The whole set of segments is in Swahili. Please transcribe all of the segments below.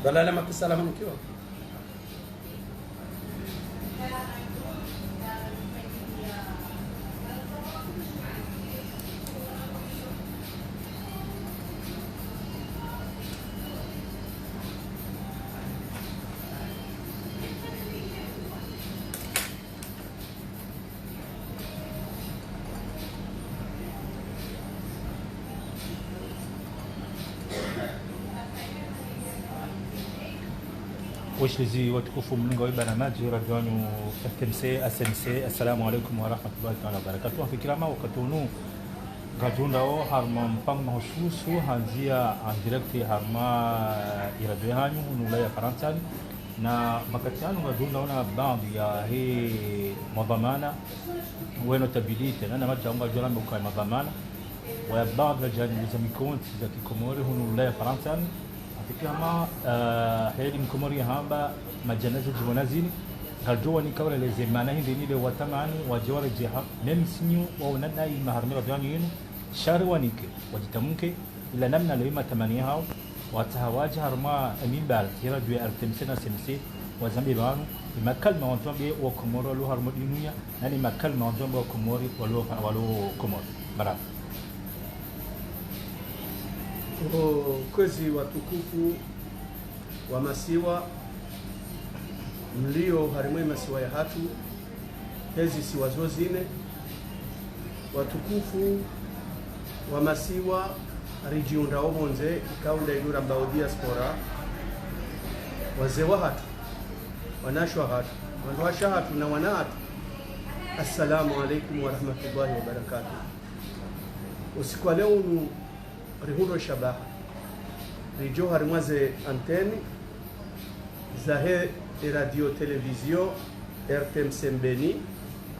dalala makisala mkiwa وشلزي وتكفوا من قوي برنامج راديو FMC SMC السلام عليكم ورحمة الله تعالى وبركاته في كلامه وكتونو راديو داو هرما مبام مخصوص هنزيا عن ديركتي هرما يراديو هانيو نولايا فرنسا na makatiano radiyo na bandi ya hii madhamana weno tabilite na maji anga jana mko madhamana wa baadhi ya jamii za mikonti za Kikomori hunu Ulaya Faransa kama heli mkomori hamba majanaza jiwanazini radiyo ni kawala leze maana hindi ni le watamani wajawara jiha nemsinyu wa unana maharmira dani yenu sharwanike wajitamke ila namna lema tamani hao watahawaji harma minbal radio RTMC na SMC wazambi banu makalma wantombe wa Komoro lo harmo dinuya nani makalma wantombe wa Komori walo Komoro baraka kwezi watukufu wa masiwa mlio harimwe masiwa ya hatu hezi siwa zozine watukufu wa masiwa rijiunda obonze ikaunda idura mbao diaspora wazee wa hatu wanashwa hatu wanawasha hatu na wanahatu assalamu alaikum wa rahmatullahi wa barakatuh. Usiku wa leo nu rihundo shabaha rijo harimwaze anteni zahe radio television RTMC Mbeni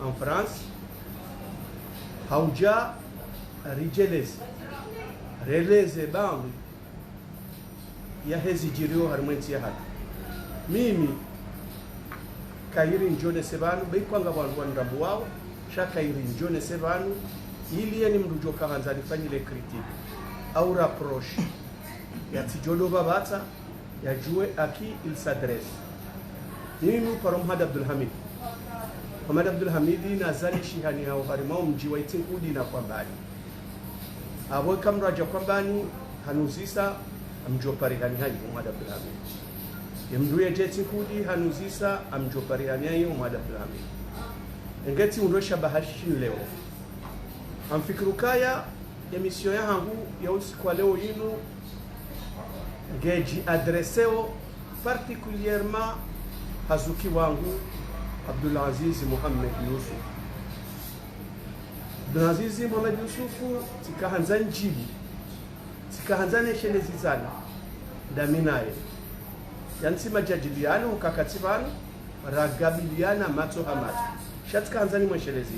en France hauja releze bangu ya hezi jirio harimwenzi ya hatu mimi kairi njone sebanu beikwanga wangu wandabu wao shakairi njone sebanu ili yeni mrujo kahanza nifanyile kritiki au rapproche ya tijodo babata ya jue aki il s'adresse mimi para Muhammad Abdul Hamid. Muhammad Abdul Hamidi nazali shihani hao harimao mji wa Itinkudi na Kwambani abo kamraja Kwambani hanuzisa amjopari hani Muhammad Abdul Hamid yemduye Itinkudi hanuzisa amjopari hani Muhammad Abdul Hamid engeti undosha bahashi leo amfikirukaya emission yangu ya usiku wa leo yinu ngeji adreseo particulièrement hazuki wangu Abdul Aziz Muhammad Yusuf. Abdul Aziz Muhammad Yusuf tikahanza njibu tikahanza neshelezi zana daminaye yansi majadiliano ukakativano ragabiliana mato hamato shatikahanza ni mweshelezi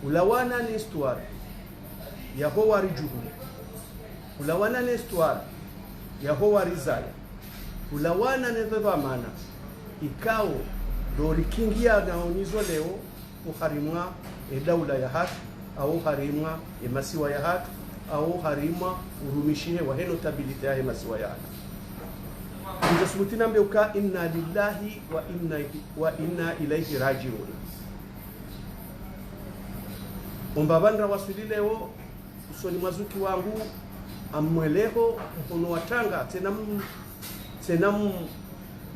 ulawana ni histoire ya howari juhu ulawana ni histoire ya howari zaya ulawana ni dhadhamana ikao dori kingia na onizo leo uharimwa daula ya hatu au harimwa masiwa ya hatu au harimwa urumishie wa heno tabilite ya masiwa ya hatu ndio subutina mbeuka inna lillahi wa inna ilaihi rajiun. Umbabandra wasulileo usoni mazuki wangu amweleho mkono watanga tena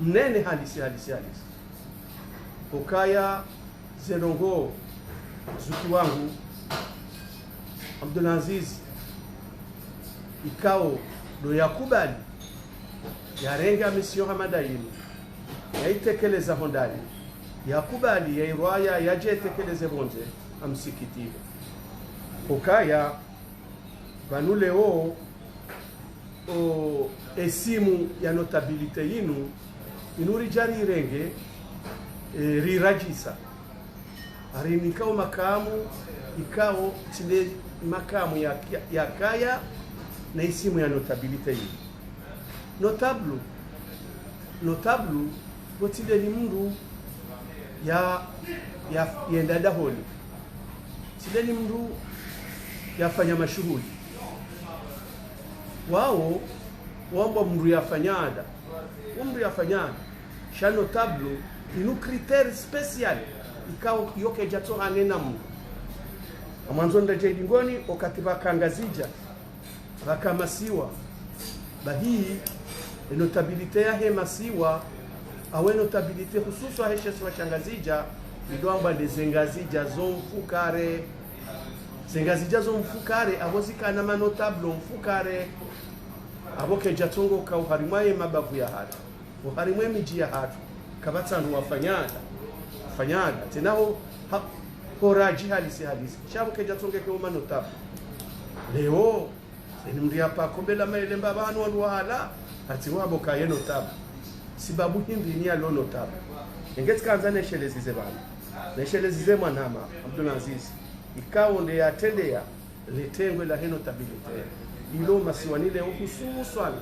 mnene halisi ukaya zerongo zuki wangu Abdul Aziz ikao do yakubali yarenga mission hamadaini yaitekeleza hondani yakubali yairwaya yajetekeleze bonje amsikitire ukaya vanuleo esimu ya notabilite yinu inuri jari irenge rirajisa arinikao makamu ikao tile makamu ya kaya na isimu ya notabilite yinu notable wotile ni mndu ya yendada holi tile ni mndu yafanya mashuhuli wao wambo mru yafanyada shano tablo inu critère spécial ikao yoke jato hanena mu mwanzo ndaje dingoni wakati bakangazija bakamasiwa bahi notabilité ya hemasiwa awe notabilité hususu heshesi washangazija idwamba ndezengazija zo mfukare abozikana manotable mfukare aboke jatongo ka uharimwaye mabavu ya hatu uharimwe miji ya hatu kabatsandu wafanyada tenaho horaji halisi shabuke jatonge ke manotable leo ni mri hapa kombela maelemba banu wandu wahala ati wabo ka yeno tab sibabu hindi ni alo notable engeti kanza neshelezize bana neshelezize mwanama Abdulaziz ikao nde atendea letengwe la notabilite ilo masiwanile hususan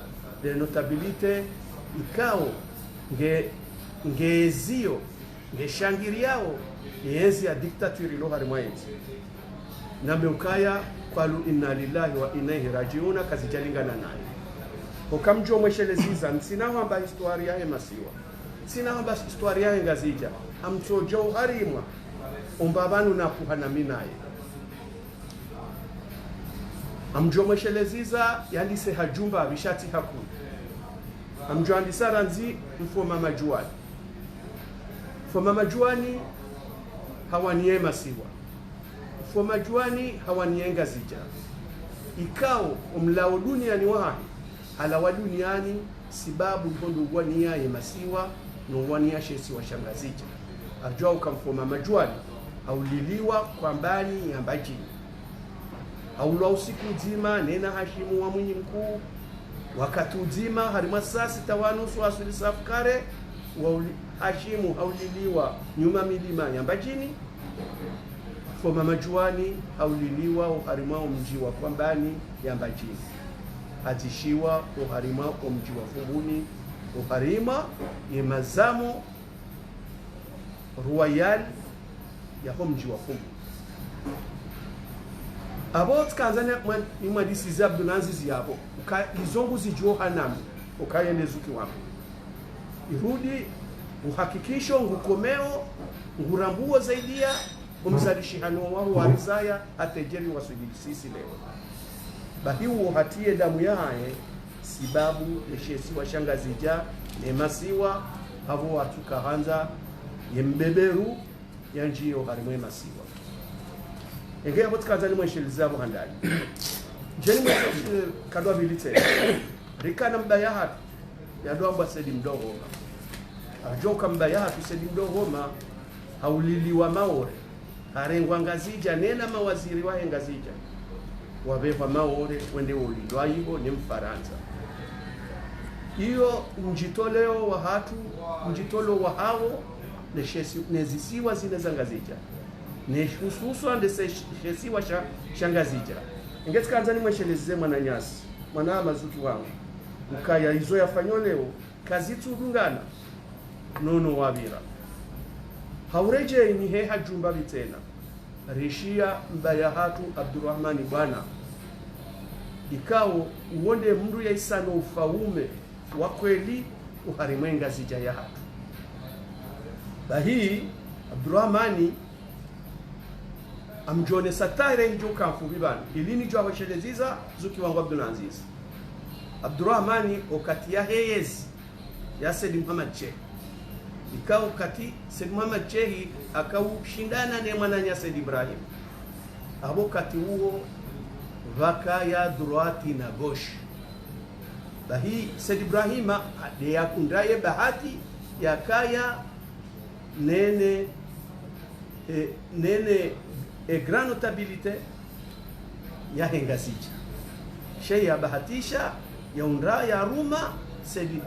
de notabilite ikao ngezio ngeshangiriao yenzi ya diktaturi lo harimwaenzi nambe ukaya kwalu inna lillahi wa inna ilaihi rajiuna kazijalingana naye ukamjo mwesheleziza nsinaho amba historia ya masiwa sinaho amba historia ya ngazija amtojo harimwa umbabanu na kuhanami naye amjo mwesheleziza yandise hajumba bishati hakuna amjo andisara nzi mfoma majuani hawaniye masiwa mfoma juani hawaniye ngazija ikao umlao duniani wahi halawa duniani sibabu ndondo uwania ya masiwa nuwania shesi wa shangazija ajua ukamfoma majuani hauliliwa kwa mbani ya mbajini haulwa usiku nzima nena Hashimu wa mwinyi mkuu wakati uzima harima saa 6:30 asuli safkare wa Hashimu hauliliwa nyuma milima ya mbajini foma majuani hauliliwa uharimao mji wa kwambani ya mbajini atishiwa uharimao mji wa fumbuni uharima ya mazamo royal ya mji wa fumbuni abo tkanzania mwadisize Abdulaziz yabo izongu zijuo hanamu ukayendezuki wako irudi uhakikisho ngukomeo ngurambuo zaidia umzalishihano wao warizaya atejeri wasujisisi leo bahiu hatie damu yae sibabu leshesi wa shangazija nemasiwa havo watuka hanza yembeberu yanjio harimwe masiwa engea hotkazani mweshelizabu handali jeni mwe kadwa bilite rikana mbayahatu yadoamba sedi mdohoma ajoka mbayahatu sedi mdohoma hauliliwa maore harengwa ngazija nena mawaziri wahe ngazija wabeva maore wende ulilwa hivo ni Mfaransa iyo njitoleo wa hatu njitolo wa hao nezisiwa zineza ngazija hususan ndesesiwa shangazija ingeti kanzani mweshelezize mwananyasi mwana mazuki wangu ukaya izo yafanyo leo kazitu dungana nono wabira haureje ni heha jumba bitena rishia mbayahatu Abdurrahmani bwana ikao uonde mndu ya isano ufaume wa kweli uharimwenga zija ya hatu bahii Abdurrahmani amjone satire hijo kamfu bibana ilini jwa hosheleziza zuki wangu Abdulaziz Abdurrahmani okati ya heyezi ya Said Muhammad Sheikh ikao kati Said Muhammad Sheikh akaushindana ne mwananya Said Ibrahim abo kati huo vakaya droiti na gauche bahi Said Ibrahim de yakundaye bahati yakaya nene grand notabilité ya hengazija shay ya bahatisha ya undra ya ruma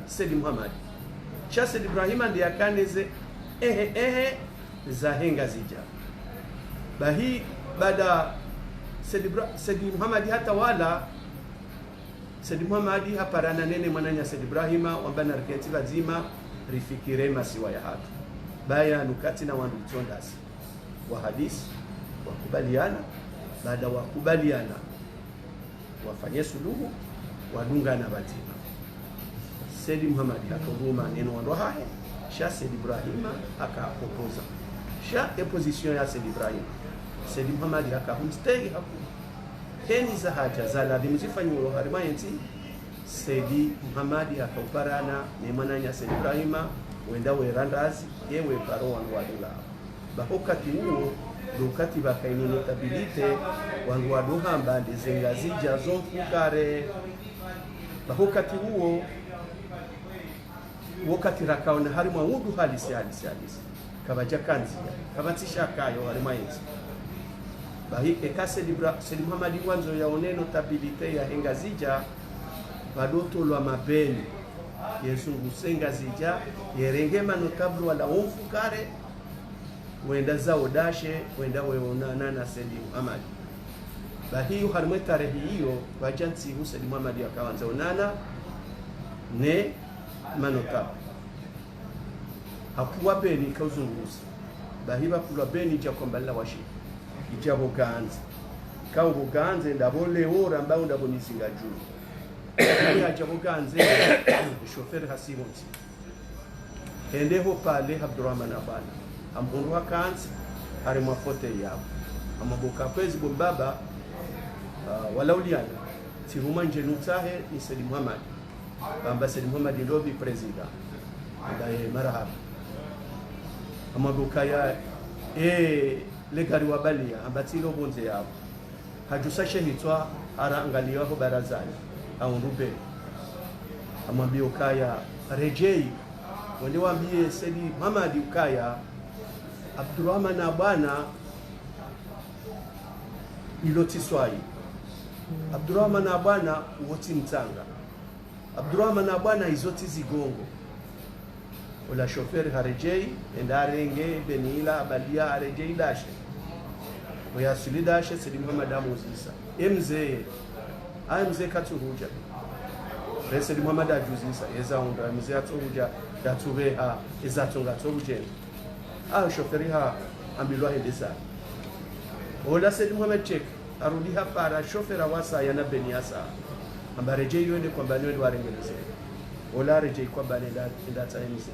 Said Muhammad cha Said Ibrahim ndiye akaneze za hengazija bahi bada Said Muhammad hata wala Said Muhammad haparana nene mwananya Said Ibrahim wambana riketi lazima rifikire masiwa ya hatu baya nukati na wandu chondasi wa hadisi wakubaliana baada wakubaliana wafanye suluhu wadunga na batima Said Muhammad akagoma neno ndo hahe sha Said Ibrahim akapopoza sha opposition ya Said Ibrahim. Said Muhammad akahumstei hapo heni za haja za lazima zifanywe harimayenzi. Said Muhammad akauparana ne mananya Said Ibrahim wenda werandazi yewe paro wangu wadula bakokati huo dokati bakaini notabilite wangu waduhamba ndizenga zija zonfukare bakokati huo wakati rakaona harima wudu halisi kabaja kanzi kabatisha kayo harima yenzi bahi ekase libra Said Muhammad wanzo yaone notabilite ya hengazija badoto lwa mabeni yesungu senga zija yerengema notablu wala umfukare wenda zao dashe wenda weonana na Said Muhammad bahi harima tarehe hiyo bajansi hu Said Muhammad akaanza onana ne manotab hakuwa beni kauzunguza bahiba kula beni ja kwambala washi ijabo ganze kango ganze ndabole ora ambao ndabonisinga juu ya jabo ganze chauffeur Hasimoti endeho pale Abdurrahman abana ambonwa kanzi ari mafote yao amaboka kwezi bombaba wala uliana tiruma njenutahe ni Said Muhammad bamba Said Muhammad ndobi president ndaye marahaba amaboka ya legari wabalia ambatiro bonze yao hajusa shehitwa ara angaliwaho barazani au ndube amwambie ukaya rejei wende waambie Said Muhammad ukaya Abdurrahman na bwana iloti swai Abdurrahman na bwana uoti mtanga Abdurrahman na bwana izoti zigongo wala chauffeur harejei endarenge benila abalia harejei dashe oya silidashe Said Muhammad amuzisa mzee katuhuja Said Muhammad ajuzisa ezaunda mzee atuhuja datubeha ezatunga tuje chauffeur ha ambilwa hendesa ola Said Muhammad check arudi hapa ara chauffeur wasa yana beniasa ambarejei yende kwamba niwe warengeleze ola rejei kwamba nenda taimze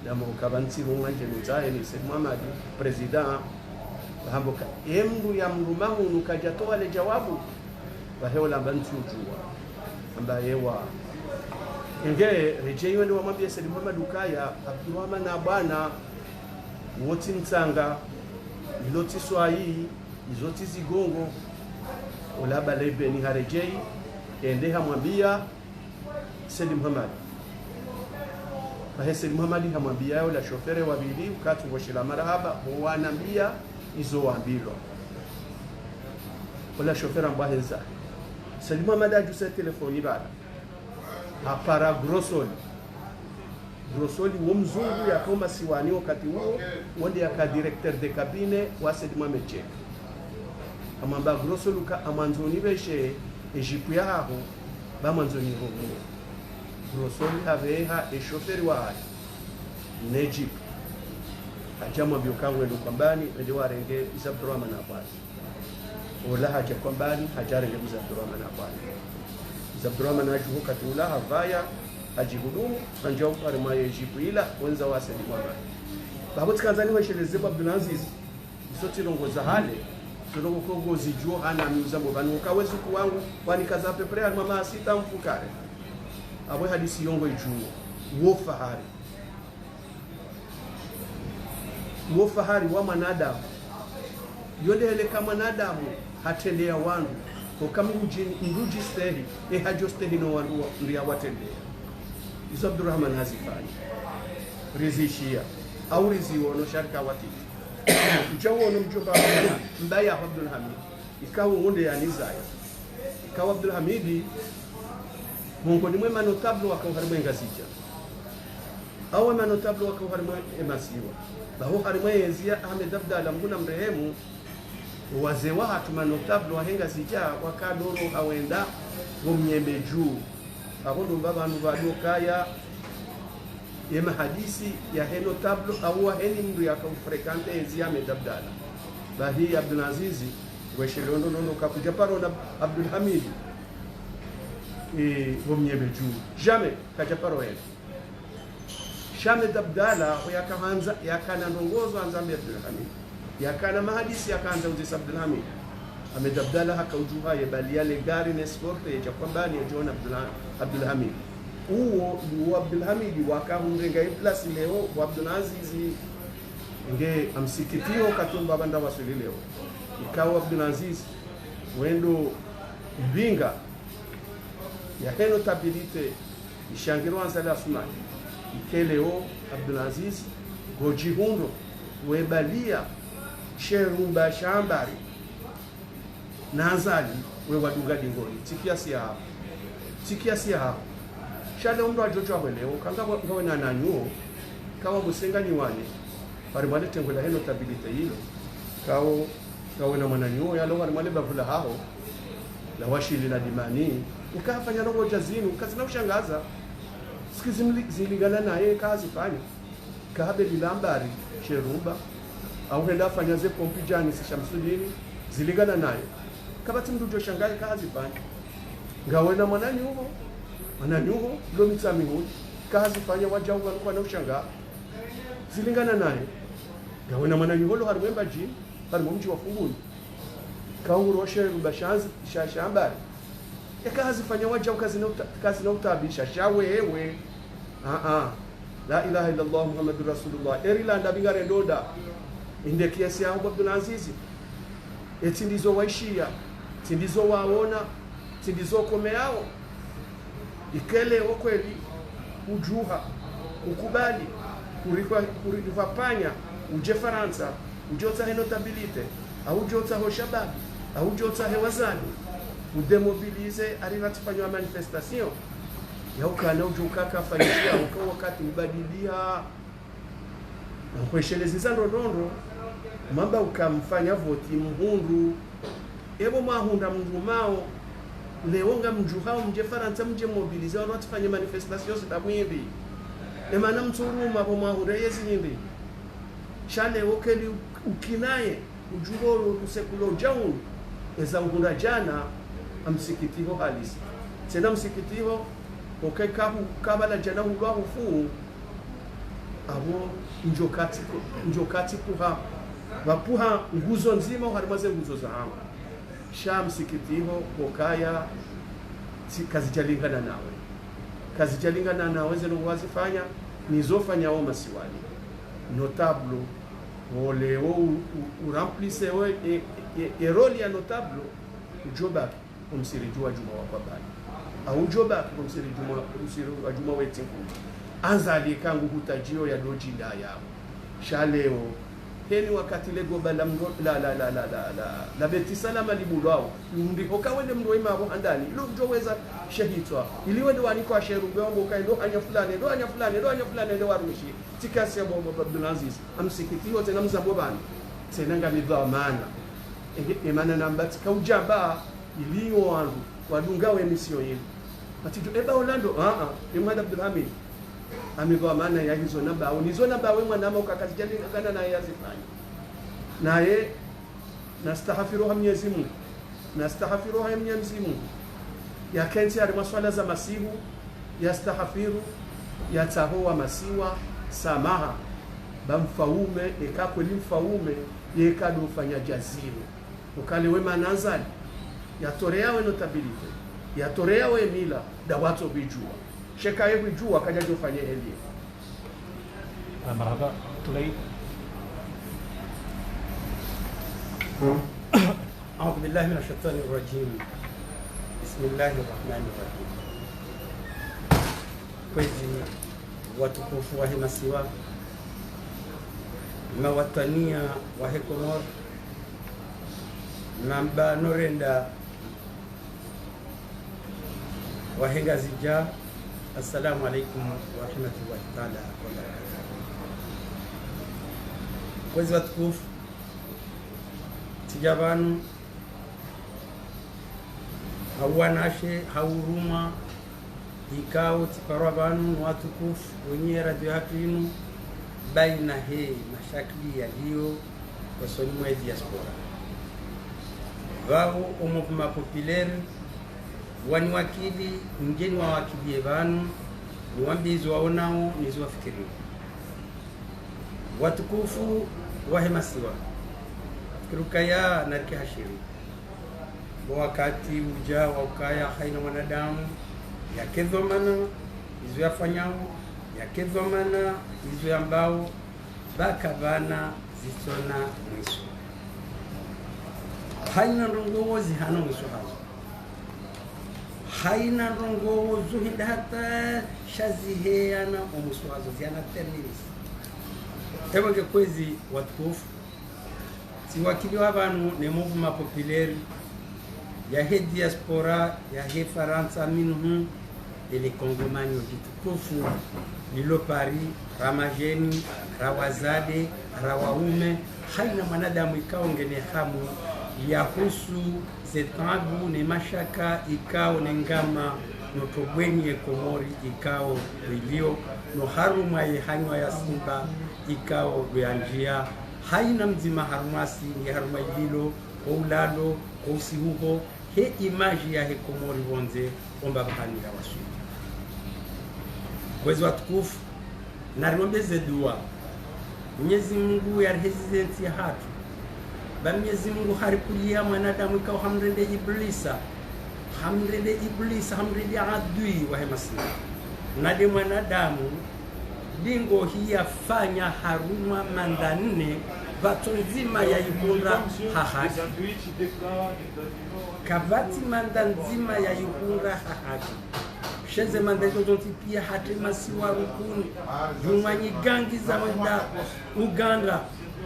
na mukabanti rumanje nutaye ni Said Muhammad president hamboka emru ya mrumahu nukajatoa le jawabu baheola bantu jua ambaye wa inge rejei wende wamwambia Said Muhammad ukaya Abdurrahman na bwana woti mtanga iloti swai izoti zigongo olaba lebe ni harejei ende hamwambia Said Muhammad bahe Said Muhammad hamwambia yao la chauffeur wabili ukatu washila marahaba wanambia izo wambilo wala chauffeur ambahenza Said Muhammad ajuse telefoni bala apara Grosoli wo mzungu ya koma siwani wakati huo wende ya ka directeur de cabine wa Said Muhammad check amamba Grosoli ka amanzoni beshe ejipu ya haho bamanzoni ho Grosoli aveha chauffeur wa nejip ajamwa biokangwe ndo kwambani ndio warenge Abdurrahman abasi wala haja kwambani hajarenge Abdurrahman abasi Abdurrahman ajuhuka tula havaya ajihudumu anjao arima yejibu ila wenza wa Said Muhammad babo tkanzani washeleze Abdulaziz isoti rongoza hale turongo kogo zijuo hana miuza mbanu kawezi kuwangu wani kaza pepre mama sita mfukare abo hadisi yongo ijuo wo fahari wa manadamu yonde hele kama nadamu hatendea wandu ko kama uruji stehi hajo stehi no wandu ndia watendea izo Abdurrahman hazifanya rizishia au riziwo no sharika wati ujawo no mjomba mbaya Abdul Hamid ikawa ngonde ya nizaya ikawa Abdul Hamid Mungu ni mwema notable wakauharima ngazija au mwema notable wakauharima emasiwa baho harima yezia Ahmed Abdalla mbuna mrehemu wazee wa hatuma notable wahenga zija wakadoro hawenda ngomnyembe juu akondo baba anu badokaya yema hadisi ya heno tablo au heni mdu ya kumfrekante ezia Ahmed Abdalla bahi Abdulaziz weshelondo nono kakuja paro na Abdul Hamid et vomnyebe juu jamais kaja paroel jamais dabdala yakaanza yakana ndongozo anza Abdul Hamid yakana mahadisi yakaanza Uzis Abdul Hamid amedabdala haka ujuha ya bali yale gari na sport ya kwambani ya John Abdul Hamid huo Abdul Hamid wakahungenga plus leo wa Abdul Aziz nge amsikitio katumba banda wasuli leo ikawa Abdul Aziz wendo mbinga ya heno tabilite ishangiro anzala asumani ikeleo Abdul Aziz gojihundo webalia sherumba shambari nazali we wadunga dingoni tikia siya hapo shale umro ajojo aweleo kanga ngawe na nanyuo kawa busenga niwane bari mwale tengola heno tabilite hilo kawe na mwananyuo yalo bari mwale bavula hao la washili la dimani ukafanya roho jazini ukazina ushangaza sikizi zilingana naye kazi fanya kabe lilambari sherumba au henda fanya ze pompijani sishamsudini zilingana naye kabati mdujo shangaye kazi fanya ngawe na mwananyuho lo mitsami hudi kazi fanya waja kwa na ushanga zilingana naye ngawe na mwananyuho lo harwemba jini bali mumji wa funguni kaunguro sherumba shanzi shambari kazi fanya waja kazi na utabisha shawewe la ilaha illallah muhammadur rasulullah erila ndabingare ndoda inde kiasi ya Abdul Aziz eti ndizo waishia tindizo waona tindizo komeao ikele okweli ujuha ukubali kurifa panya uje Faransa ujota heno tabilite au jota ho shabab au jota he wazani udemobilize arinatufanywa manifestation ya ukana ujukaka fanyia uko wakati mbadilia na kweshelezi za ndondo mamba ukamfanya voti mhundu ebo mahunda mndumao leonga mjuhao mje Faransa mje mobilize wanatufanya manifestation zitamwimbi emana mturuma bo mahunda yezindi shale okeli ukinaye ujugoro kusekulo jaun eza ngunda jana amsikitiho halisi tena msikitiho kabala jana hulwa hufu abo njokati kuha wapuha nguzo nzima harimaze nguzo za hama sha msikitiho kokaya kazi jalingana nawe zeno wazifanya nizofanya o masiwali notable ole o uramplise o role ya notable ujoba umsirijua juma wa kwabani au joba umsirijua juma wetu anzali kangu hutajio ya dojinda yao shaleo heni wakati lego bala la beti salama libulwao ndiko kawende mroima abo andani lo joweza shahitwa iliwe ndo aniko asherumbe wangu kaendo anya fulani ndo warushi tikasi ya bomba Abdul Aziz amsikitio tena mzambo bani tena ngamidwa maana emana nambati kaujamba iliyo wangu wadungawe emission yenu atijo eba Orlando emwana Abdul Hamid amidwa maana ya hizo namba au nizo namba wewe mwanama ukakatijali kana na yeye azifanya naye nastaghfiruha Mwenyezi Mungu nastaghfiruha Mwenyezi Mungu ya kenzi ya maswala za masihu yastaghfiru yatahoa masiwa samaha bamfaume ekakweli mfaume yekado fanya jaziro ukale wema nazali yatoreawe notabilite yatoreawe mila dawato bijua sheka yebu jua kaja jofanye elie marhaba tulay أعوذ بالله من الشيطان الرجيم بسم الله الرحمن الرحيم kwezi watukufu wa Hemasiwa mawatania wa Hekomor namba norenda wahenga zija assalamu alaikum wa rahmatullahi ta'ala wa barakatuh. Kwezi watukufu tijabanu hawanashe hauruma ikao tiparwa banu watukufu wenye radio hatu baina he mashakili yaliyo wasoni mwe diaspora vao umuvuma populaire wani wakili mgeni wa wakilie vanu niwambizi waonao niziwafikiria watukufu wahemasiwa kirukaya nariki hashiri wakati uja wa ukaya haina mwanadamu yakedhomana izo yafanyao yakedhomana izo ambao bakavana zisona mwiso haina ndongowo zihana mwiso hazo haina ndongowo zuhinda hata shaziheana omwiso hazo zihana terminisi ebonge kwezi watukufu siwakili w'abantu ne mouvement populaire yahe diaspora yahe faransa minhu ele kongomani watukufu lilo Paris ramajeni rawazade rawaume haina mwanadamu ikao ngene hamu yahusu zetangu ne mashaka ikao ne ngama notobweni ekomori ikao ilio no haruma ye hanywa ya simba ikao lwanjia haina mzima harumasi ni haruma ililo oulalo osihuho he imaji ya hekomori bonze omba bahanira wasu wezi watukufu narombeze dua Mwenyezi Mungu ya residence ya hatu ba Mwenyezi Mungu harikulia mwanadamu ikao hamrende iblisa hamrende adui wa hemasina nade mwanadamu dingo hii yafanya haruma mandanne bato nzima ya Ihunga hahaki kabati manda nzima ya Ihunga hahaki sheze manda hizo zonti pia hati masiwa rukuni jumwanyi gangi za wanda Uganda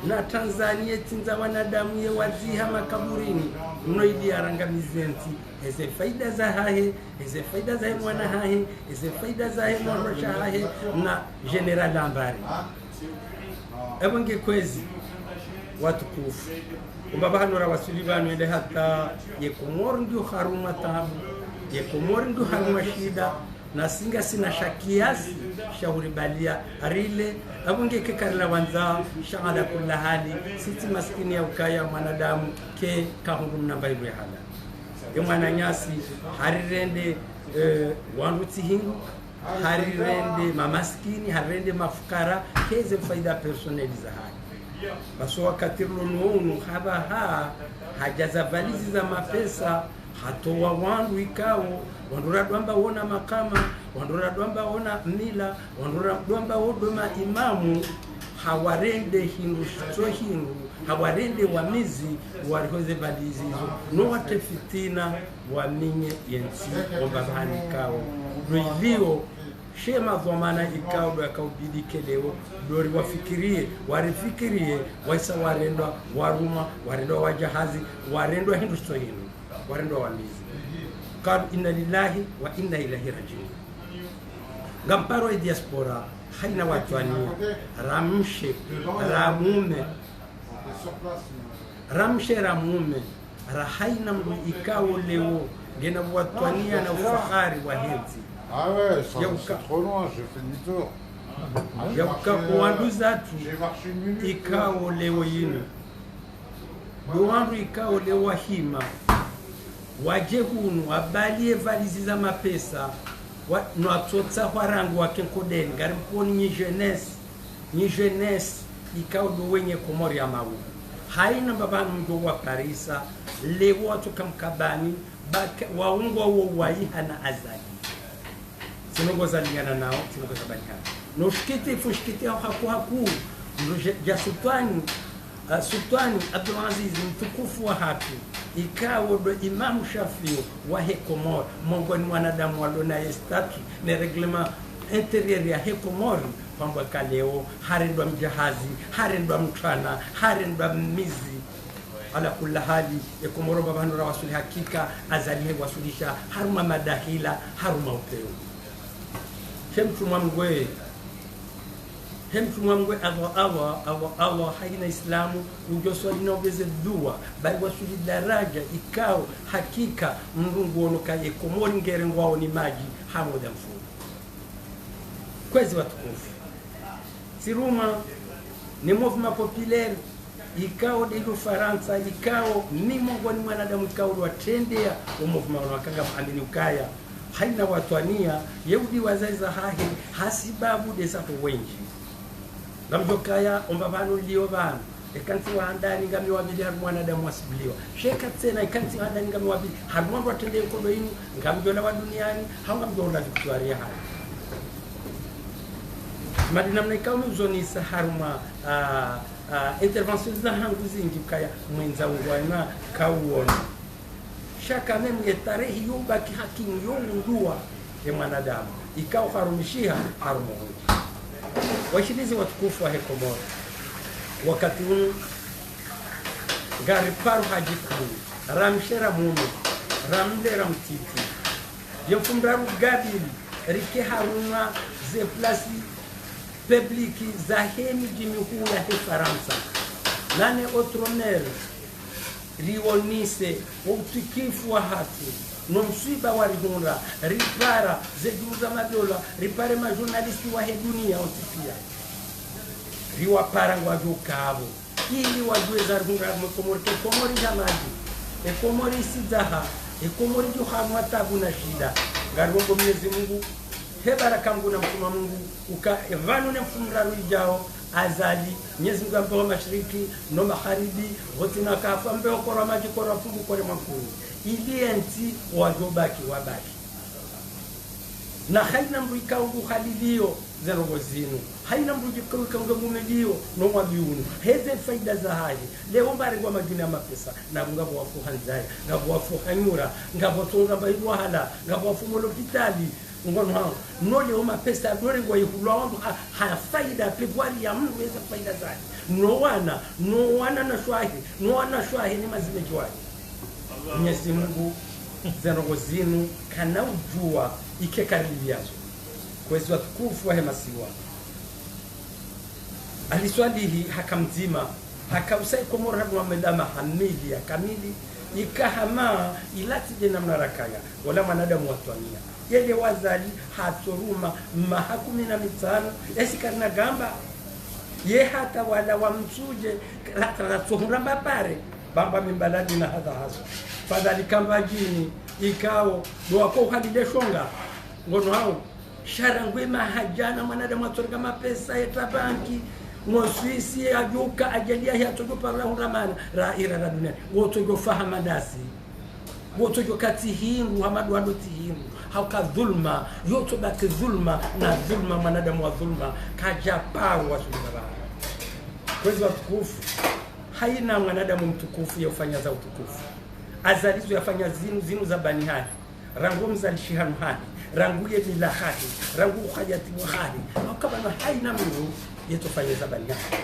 na Tanzania tinza wanadamu ye waziha makaburini mnoidi arangamizenti eze faida za hahe mwana hahe eze faida za hahe mwana hahe na General Lambari ebonge kwezi watukufu umbaba hanura wasulibanu ile hata yekomori ndio haruma tabu yekomori ndio haruma shida na singa sina shakiasi shauri balia arile abunge kekarila wanza shangala kula hali siti maskini ya ukaya mwanadamu ke kahungu mnamba ibu ya hala ye mwana nyasi harirende wanduti hingu harirende mamaskini harirende mafukara keze faida personeli za hali baso wakati rununu haba hajaza valizi za mapesa hatowa wandu ikao wandura dwamba wona makama wandura dwamba wona mila wandura dwamba wodoma imamu hawarende hindu hindu hawarende wamizi warihoze valizi no wate fitina waminye yensi ombabani kao ruilio shema dhomana ikao do akaubidike leo dori wafikirie warifikirie waisa warendwa waruma warendwa wajahazi warendwa hindu hindu warendwa wamizi qalu inna lillahi wa inna ilaihi rajiun ngamparo ya diaspora haina watwania ramshe ramume rahaina mdu ikao leo gena watwania na ufahari wa henzi ah ouais c'est trop loin je fais demi-tour yakuwandu zatu ikao leo yino duwandu ikao leo hima waje hunu wabalie valizi za mapesa no atotsa warangu wake kodeni gariponi ni jeunesse ikao do wenye komori ya mawu haina babanu mdo wa Parisa leo watu kamkabani waungwa wo waiha na azali sinongoza lingana nao sinongoza banyana no fushkite haku ja sultani Abdulaziz mtukufu wa haki ikawo do Imam Shafiu wa Hekomor mongoni mwanadamu walona estatu ne reglement intérieur ya Hekomor kwamba kaleo harendwa mjahazi harendwa mtwana harendwa mizi ala kula hali Hekomoro babanu rawasuli hakika azalihe wasulisha haruma madahila haruma upeo hemtu mwamgwe Allah haina Islamu ujoso linobeze dua bali wasuli daraja ikao hakika mrungu onoka Hekomori ngere ngwao ni maji hamoda mfu kwezi watukufu siruma ni mouvement populaire ikao dilo Faransa ikao ni mongoni mwanadamu ikao watendea umuvuma wakanga amini ukaya haina watwania yeudi wazaiza hahe hasibabu desa ko wenji ngamjokaya omba banu liyo banu ekanti wa handani ngami wabili har mwanadamu wasibiliwa sheka tena ekanti wa handani ngami wabili har mwanadamu watendea kodo inu ngamjola wa duniani hangamjola Victoria hai madina mnaikao mzonisa haruma intervention za hangu zingi kaya mwenza ungwana kauona shaka memu ya tarehi yubaki hakimu yongundua ya mwanadamu ikao harumishia harumohu washilizi watukufu wa Hekomoro wakati unu gari paru hajikuni ramshera mume ramlera mtiti yofumraru gabili rike haruma ze plasi publiki za hemi jimihu ya Faransa nane otroner rionise utikifu wa hatu no msiba wa rihunra ripara zejuza madola ripare majurnalisti wa dunia otipia riwa parangwa jukabo ili wajue za rihunra mkomori komori jamaji komori sidaha komori juhamwa tabu na shida garwongo Mwenyezi Mungu hebara Mungu na mkuma Mungu uka evanu na mfumraru ijao azali Mwenyezi Mungu ambaye mashariki no magharibi wote na kafa mbeo kwa maji kwa fungu kwa makuu ili enti wajobaki wabaki na haina mrika ungu khalilio zerogo zinu haina mrika ungu mumelio no mwabiunu heze faida za hali leo mbari kwa majina ya mapesa na ngabo wafu hanzai ngabo wafu hanyura ngabo tonga baidu hala ngabo wafu molopitali ngono hao nole uma pesa dore ngo ihulwa wangu ha faida pebwari ya mtu weza faida zake no wana na shwahi ni mazime jwai Mwenyezi Mungu zerogo zinu kana ujua ikekariliazo kwezi watukufu wa hemasiwa aliswalihi hakamzima hakausai Komoro hadu wamedama hamili ya kamili ikahama ilati jena mnarakaya wala manadamu watwania yele wazali hatoruma mahakumi na mitano esikarina gamba ye hata wala wamsuje ratatuhura mbapare bamba mimbaladi na hadha haso fadhali kamba jini ikao doako uhalile shonga ngono hao sharangwe mahajana mwanadamu atorika mapesa ya banki Moswisi ajuka ajalia ya tojopa rahundamana raira la dunia wotojo fahama dasi wotojo katihingu hamadu wadotihingu hauka dhulma yoto baki dhulma na dhulma mwanadamu wa dhulma kajaparu wa sulubara kwezi watukufu haina mwanadamu mtukufu ya ufanya za utukufu azalizo yafanya zinu za bani hadi rangu mzalishihanu hadi rangu ye bila hadi rangu khajati wa hadi wakabana haina muru yetofanya zabani yake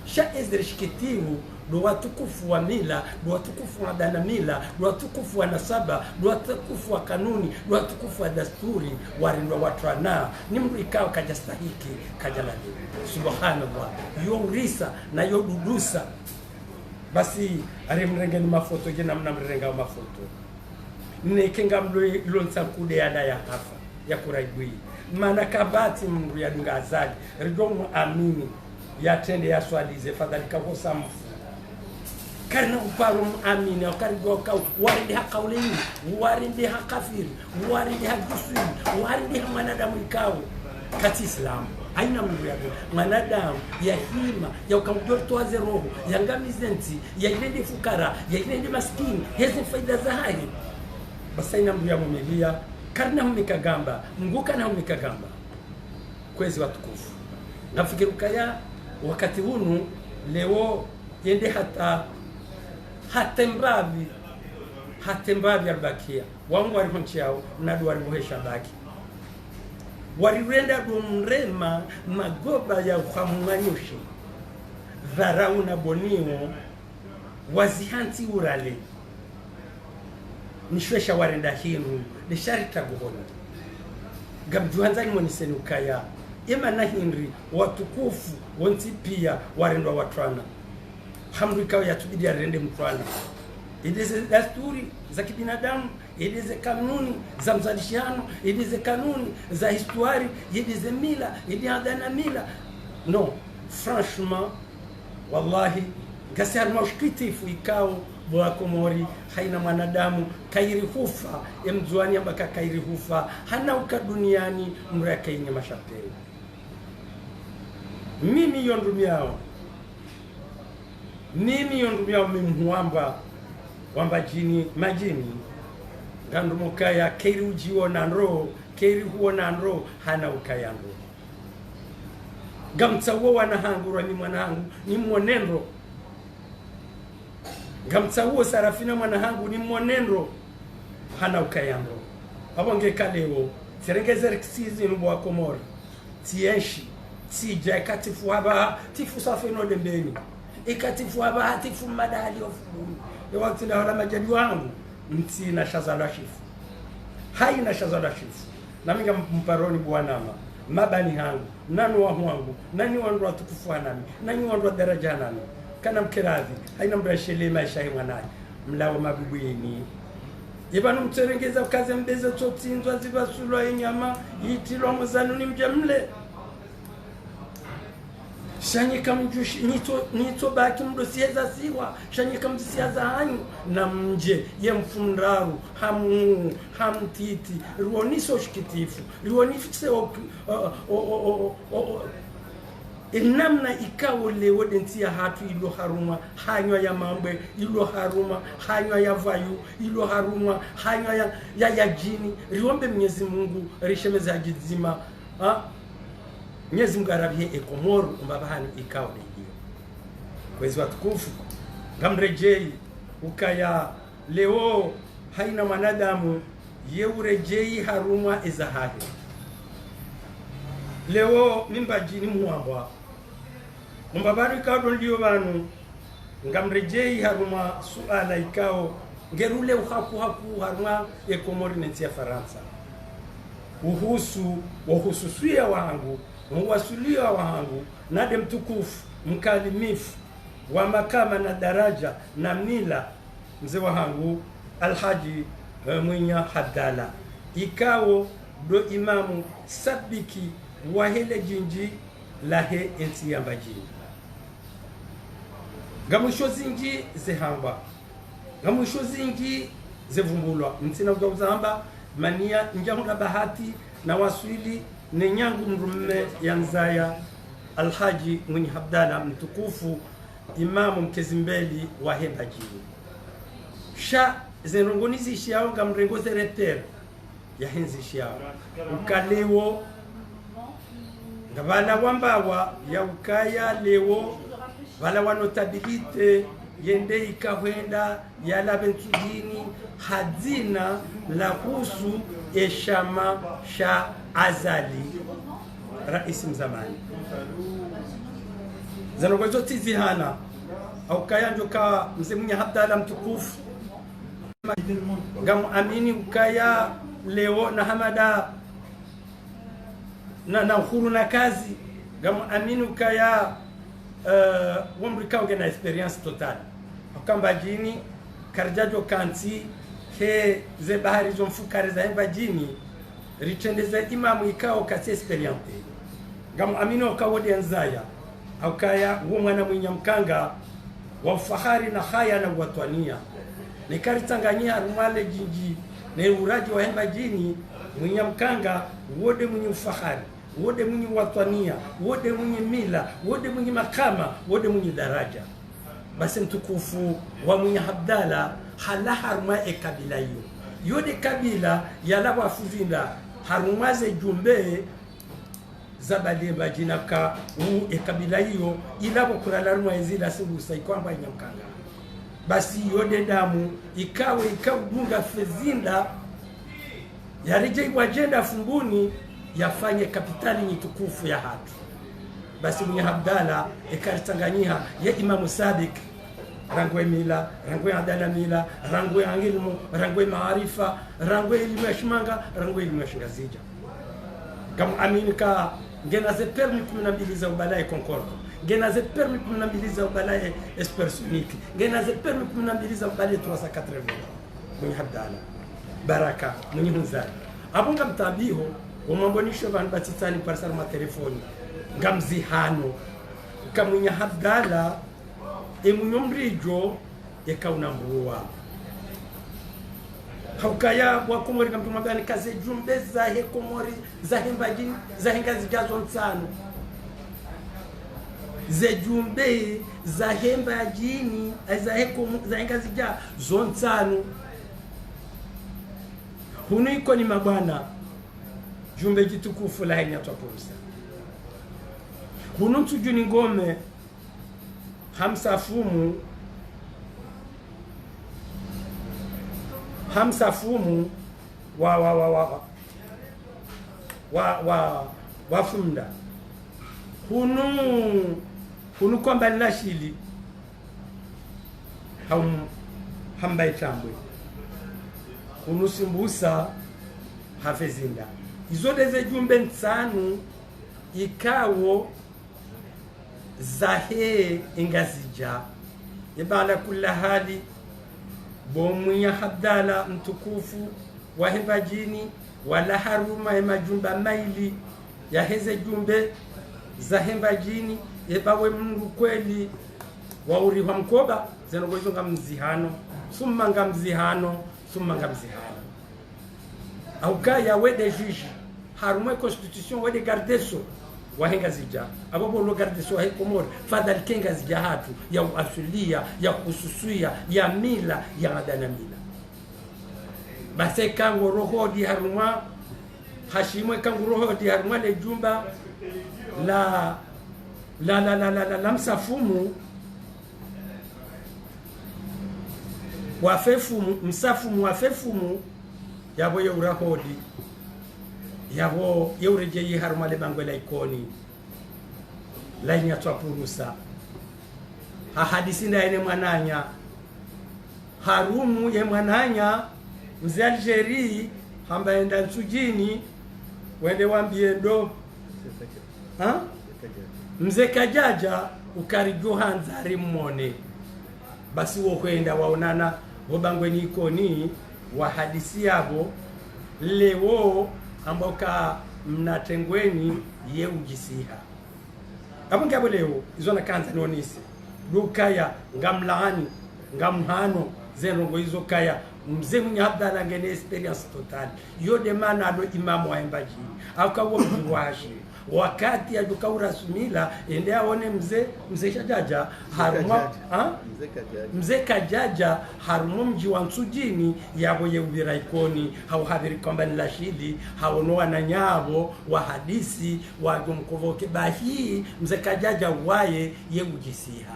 sha ezreshikitivu do watukufu wa mila do watukufu wa danamila do watukufu wa nasaba do watukufu wa kanuni do watukufu wa dasturi warindwa watwana ni mtu ikao kajastahiki kajalani subhanallah yorisa na yodudusa basi arimrenge ni mafoto jena mnamrenga mafoto nekenga mlo lonsa kude ada ya hafa ya kuraibui mana kabati mndu ya dunga azali ridomu amini ya tende ya swalize fadhali kakosa mfu karna uparu amini ya karigo kau warindi haka uleni warindi haka kafiri warindi haka jisuri warindi haka manadamu ikao kati islamu haina mndu ya dunga manadamu ya hima ya ukamudortoaze roho ya ngamizenti ya ilende fukara ya ilende maskini hezi faida za hari basa haina mndu ya mumilia karna humikagamba mguka na humikagamba kwezi watukufu nafikiri kaya wakati hunu leo yende hatembabi arbakia wangu waliponchiao nadu walimuhesha baki waliwenda dumrema magoba ya uhamunganyushi dharau na bonio wazihanti urale nishwesha warenda hinu nisharita guhona gamjuhanzani mweniseni ukaya ima na hinri watukufu wanti pia warendwa watwana hamdu ikawa yatubidi ya rende mtwana ilize dasturi za kibinadamu ilize kanuni za mzalishiano ilize kanuni za histuari ilize mila ilize adana mila no franchement wallahi ngasi harma ushkitifu ikao bwa Komori haina mwanadamu kairi hufa emzuani ambaka kairi hufa hana uka duniani mraka yenye mashapeli mimi yondumiao mimhuamba wamba jini majini ngandumukaya kairi ujiwo nandro kairi huo nandro hana ukayandro gamtsawo wanahangurwa ni mwanangu ni mwanendro gamtsawo sarafina mwanangu ni mwanendro hana ukayandro abonge kaleo serengeze ksizi nubwa Komori tienshi tija katifu haba tifu safino dembeni ikatifu haba tifu madali ofuni ya wakati na wala majadi wangu mtina shazala shifu haina shazala shifu na minga mparoni bwanama mabani hangu nani wangu nani wandu watukufu nami nani wandu daraja nami kana mkiradhi haina mbrashele maisha ya mwanae mlawo mabibuyeni ibanu mterengeza kaze mbeze tsotinzwa zibasulwa yenyama yitilwa muzanuni mjamle shanyika mjushi nito baki mdo sieza siwa shanyika mdisiaza hanyu na mje ye mfundaru hamtiti ruoniso shikitifu ruonifise inamna ikawo lewo dentia hatu ilo haruma hanywa ya mambwe ilo haruma hanywa ya vayu ilo haruma hanywa ya jini riombe Mwenyezi Mungu rishemeza jizima Mwenyezi Mungu arabie Komoro umbabahani ikawo hiyo kwezi watukufu ngamrejei ukaya leo haina mwanadamu yeurejei haruma ezahahe leo mimba jini muambwa umbabari kawo ndio banu ngamrejei haruma suala ikao ngerule uhaku haruma Komori netia Faransa uhususia wangu mwasulia wangu nade mtukufu mkalimifu wa makama na daraja na mila mzee wangu Alhaji Mwinya Abdalla ikao do imamu sabiki wa hele jinji lahe enti yambajini ngamusho zingi zehamba ngamusho zingi zevumbulwa mtina ugawuzamba mania njahuna bahati na waswili nenyangu mrume yanzaya Alhaji Mwinya Abdalla mtukufu imamu mkezimbeli wa hemba jini sha zenongonizi shiao ngamrengo zeretere ya henzi shiao ukalewo ngabala wambawa ya ukaya lewo wala wanotabilite yende ikahwenda yala bentudini hadzina la husu eshama sha azali raisi mzamani zanogwezo tizihana au kaya njoka mzee Mwinya Abdalla mtukufu ngamu amini ukaya leo na hamada na uhuru na kazi ngamu amini ukaya wamrika unge na experience total akamba jini karjajo kanti he ze bahari zo mfukare za hemba jini ritendeza imamu ikao kasi experience ngamu amini ukawodi anzaya akaya uo mwana Mwinya mkanga wa ufahari na haya na watwania nikari Tanganyika rumale jinji na uraji wa hemba jini Mwinya mkanga wode mwenye ufahari wode mwenye watwania wode mwenye mila wode mwenye makama wode mwenye daraja basi mtukufu wa Mwinya Abdalla hala haruma kabila hiyo yode kabila yala wafuvinda harumaze jumbe zabali bajina ka kabila hiyo ilabo kurala rumwa ezila sibusa ikwamba nyamkanga basi yode damu ikawe ikabunga fezinda yarije wajenda fumbuni yafanye kapitali nyitukufu ya hatu basi Mwinya Abdalla ikaritanganyika ya imamu sabik rangwe mila rangwe adala mila rangwe angilmu rangwe maarifa rangwe elimu ya shimanga rangwe elimu ya shingazija kama aminika ngena ze permis 12 za ubalaye Concorde ngena ze permis 12 za ubalaye Espersonique ngena ze permis 12 za ubalaye 380 Mwinya Abdalla baraka mwenye hunzani abunga mtabiho umambonisho vanhu batitani parisana matelefoni ngamzihano ka Mwinya Abdalla emunyomrijo ekauna mbuwa haukaya wa komori kama tumwambia kaze jumbe za he komori za hembajini za hengazi jazo nsano ze jumbe za hembajini za hengazi jazo nsano hunu iko ni mabwana jumbe jitukufu la henya twapurusa hunu tujuni ngome hamsa fumu wa funda hunu kwamba nilashili hamba itambwe hunu simbusa hafezinda izote ze jumbe nsanu ikawo zahe ingazija ibala kula hali bomwiya habdala mtukufu wa hembajini wala haruma ya majumba maili ya heze jumbe za hembajini yebawe Mungu kweli wa uriwa mkoba zenogoizo nga mzihano summa nga mzihano au kaya wede juge haruma constitution wede gardeso wahenga zija abapo lo gardeso hai komor fadal kenga zija hatu ya uasulia ya kususuia ya mila ya madana mila base kango roho di haruma hashimwe kango roho di haruma le jumba la msafumu wafefumu msafumu wafefumu yabo ya urahodi yabo yeureje yi haruma le bangwela ikoni lainya twapurusa ahadisi ndaine mwananya harumu ye mwananya mzee Algerie hamba enda nsujini wende wambie ndo mzee Kajaja ukarijo hanzari mmone basi wo kwenda waonana wobangweni ikoni wa hadisi yabo lewo amboka mnatengweni ye ujisiha abunge abo leo izona kanza nonisi lukaya ngamlaani ngamhano zenongo izo kaya mzee Abdalla ngene experience total yo demana ado imamu wa embaji akawo mwashi wakati adukaura sumila ende aone mzee Kajaja haruma mzee Kajaja haruma mji wa Nsujini yabo ye ubira ikoni hau habiri kwamba nilashidi hau noa na nyabo wa hadisi wa gumkovoke bahi mzee Kajaja waye ye ujisiha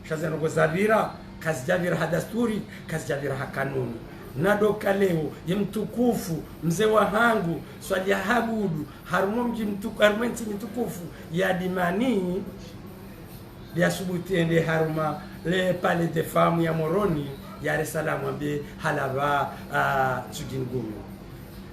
shazeno gozabira kazijavira hadasturi kazijavira hakanuni nadoka leo ye mtukufu mzee wa hangu swali habudu harumo mji mtukufu ya dimani ya subuti ende haruma le pale de femme ya Moroni ya Resalamu ambe halava Sujin Gumi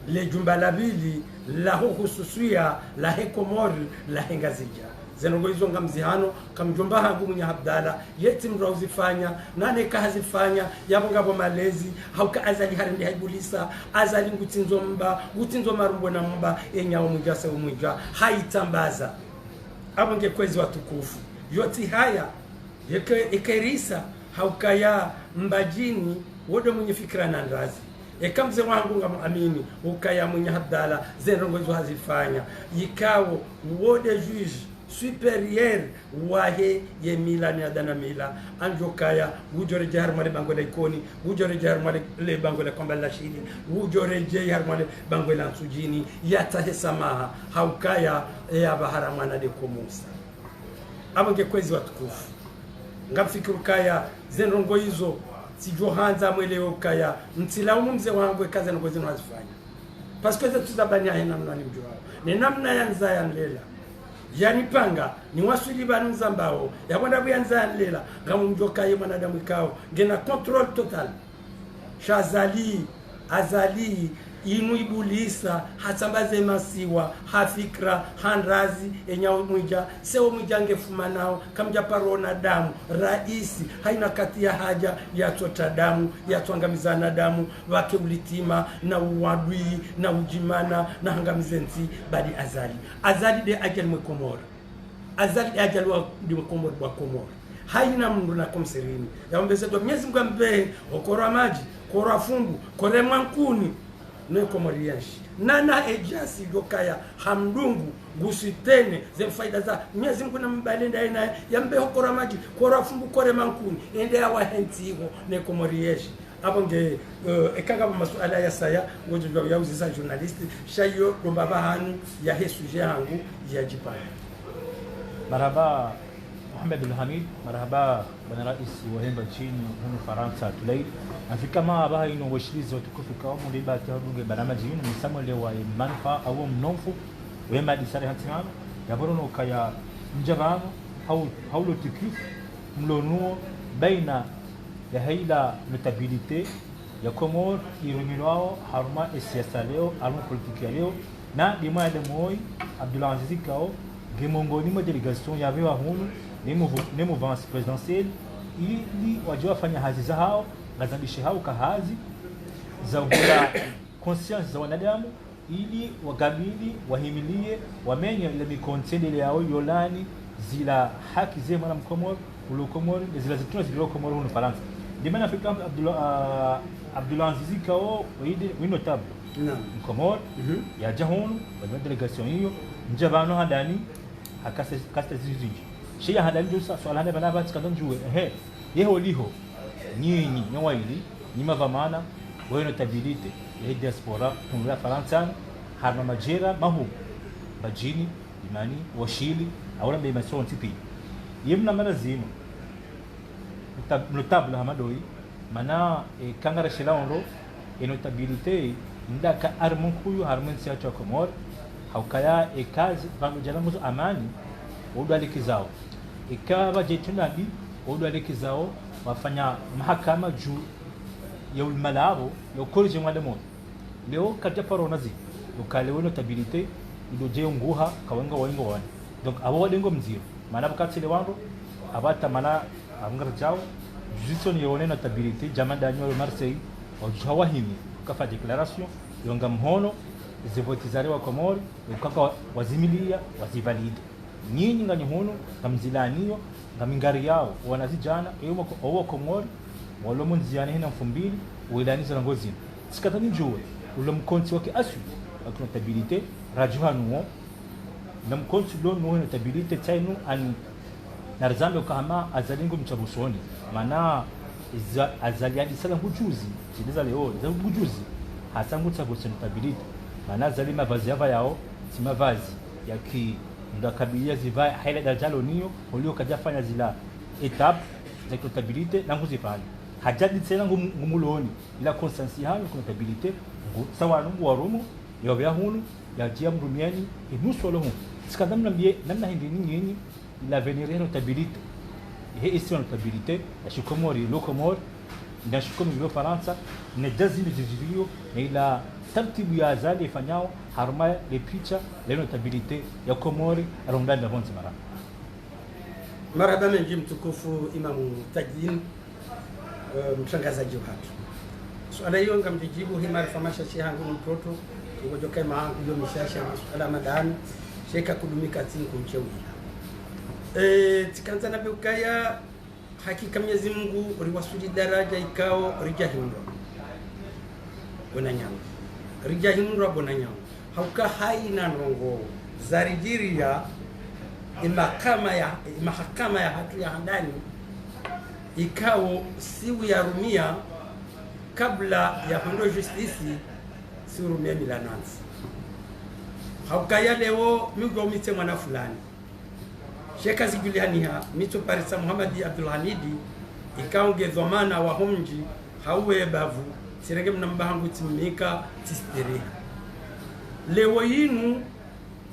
le jumba la bili la hususuia la hekomori la hengazija zenongo izo nga mzihano kamjomba hangu mwenye Abdalla yeti mrauzifanya nane kahazifanya yabo ngabo malezi hauka azali harindi haibulisa azali ngutinzo mba ngutinzo marumbo na mba enyao mujasa umwija haitambaza abo ngekwezi watukufu yoti haya ikerisa hauka ya mbajini wodo mwenye fikra na ndazi ekamze wangu ngamuamini ukaya mwenye Abdalla zenongo izo hazifanya yikawo wode juge supérieur wahe ye mila ni adana mila anjokaya wujore jahar male bangola ikoni wujore jahar male le bangola kombala shini wujore jahar male bangola Nsujini yatahe samaha haukaya ya bahara mwana de komusa abonge kwezi watukufu ngamfikiru kaya zenrongo hizo sijohanza mweleo kaya mtilaumu mzee wangu kaza ngo zino azifanya parce que tuzabanya hena mnani mjwao ni namna yanza yanlela yani panga ni wasuli banu zambao yabonda buyanza lela ngamumjoka ye mwanadamu kao ngena control total azali inu ibulisa hasambaze masiwa hafikra hanrazi enyao mwija sewo mwijange fumanao kamja parona damu raisi haina kati ya haja ya tota damu ya tuangamizana damu wake ulitima na uwadui na ujimana na hangamizenti bali azali de ajal mwekomor azali de ajal wa mwekomor haina mndu na komserini yaombeze to Mwenyezi Mungu ambe okora maji kora fungu kore mwankuni no komoriashi nana ejasi lokaya hamdungu gusitene ze faida za Mwenyezi Mungu na mbalenda ina yambe okora maji kora fungu kore mwankuni ende awa hentigo ne komoriashi abonge ekanga masuala ya saya ngojo ya uzisa journalist shayo lombaba hanu ya hesuje hangu ya jipana. Marhaba Mohamed Abdulhamid, marhaba bwana rais wa hemba nchini humu Faransa tulay. Afika ma baha ino washirizi watukufu kwa mundi bati hadunge baramaji ino misamo lewa manfa au mnofu wema disari hatimano yaborono kaya njabano haulo tikif mlonuo baina ya haila notabilite ya Komor irumilwao haruma siasa leo almo politika leo na dima ya demoi Abdulaziz Kao gemongoni mwa delegation ya vewa hunu ni mouvance présidentielle ili wajua fanya hazi za hao ngazabishe hao kahazi za ugula conscience za wanadamu ili wagabili wahimilie wamenye ile mikontendele yao yolani zila haki ze mwana mkomor ulo komor zila zituna zilo komor hunu Faransa dimana Afrika Abdulaziz Kao wi notable mkomor ya jahunu wa delegation hiyo njabano hadani hakasta zizinji shia hadani jusa swala hana bana bati kadon juwe yeho liho nyinyi nyawaili nyima vamana wa notabilite ya diaspora tunga Faransa harma majera mahu bajini imani washili awala be mason tipi yimna marazima notable hamadoi mana kangara shelaonro notabilite ndaka armon kuyu harmon sia cha Komor haukaya kazi vangu jalamuzo amani udaliki zao ikawa jetunabi udaliki zao wafanya mahakama juu ya ulmalabo ya ukorije mwademo leo katia paronazi ukalewe notabilite idoje nguha kawenga waingo wani donc abo wadengo mziro mana bakatile wango abata mana amngar jao justice yone notabilite jamanda nyo Marseille wajawahimi kafa declaration yonga mhono zivotizari wa Komori ukaka wazimilia wazivalide nyinyi ngani hono ngamzilaniyo ngamingari yao wanazijana ewo owo Komori walomo nziane hina 2000 wilaniza na ngozini sikatani juwe ulo mkonti wake asu akonotabilite rajuhanuo na mkonti lo no notabilite tainu an narzambe kama azalingo mchabusoni mana azaliadi sala hujuzi ziliza leo za hujuzi hasa mchabusoni notabilite mana zalima vazi yao si mavazi ya ki ndakabilia ziva haila dajalo niyo ulio kajafanya zila etape za notabilite na nguzifanya hajadi tena ngumuloni ila consensus hayo notabilite sawa nungu warumu yobya hunu ya jia mrumiani imusolo hu sikadam namna hindi nyinyi la venir notabilite histoire notabilite ya shikomori lokomor na shikomi lo Faransa ne dazini zivio ila tartibu ya azali ifanyao haruma le picha le notabilite ya Komori rondani na bonzi mara. Marhaba mengi mtukufu Imamu Tajdin mtangazaji wetu. Swala hiyo ngamjibu hii maarifa mashashi yangu mtoto ngojoka maangu hiyo mishasha swala madani sheka kudumika tinku mchewi. Tikanza na bukaya hakika Mwenyezi Mungu uliwasuli daraja ikao rijahindwa. Bonanyanga. Rijahindwa bonanyanga. Hauka haina ndongo zarijiria mahakama ya hatu ya handani ikao siu ya rumia kabla ya hondo justice siu rumia milanansi. Hauka ya leo migo mite mwana fulani. Sheka zigulianiha mito parisa Muhammad Abdulhamidi ikaonge dhamana wa homji hauwe bavu sirenge mnambahangu timika tistere leo yinu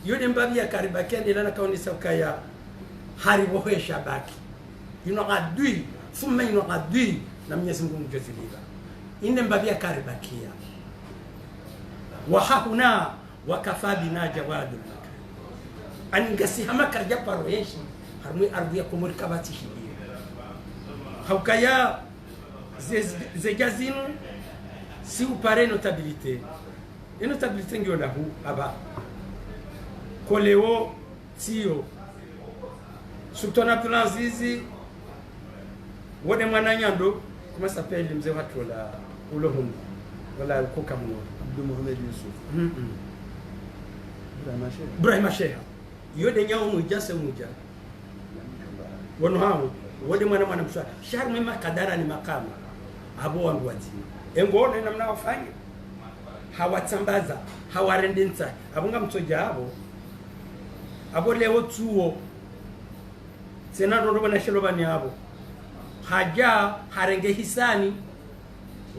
yode mbabi ya karibaki ndela kaonisa ukaya hari wohe shabaki yino adui fuma yino adui na Mwenyezi Mungu mjoziliga inde mbabi ya karibakia wa hahuna wakafa bina jawadul angasi hama karja paroyeshi harmui ardu ya Komori kabati hili haukaya zegazinu si upare notabilite et notabilite ngiyo na hu aba koleo tiyo Sultan Abdulaziz wode mwana nyando comment s'appelle mzee watu la ulohungu wala ukoka mno Abdul Mohamed Yusuf Ibrahim Sheha yode nyao mujase muja wono hao wode mwana mswa shar mema kadara ni makama abo wangu wazima engone namna wafanya hawatsambaza hawarendenza abunga mtoja abo leo tuo sena ndo bana shelo bani abo haja harenge hisani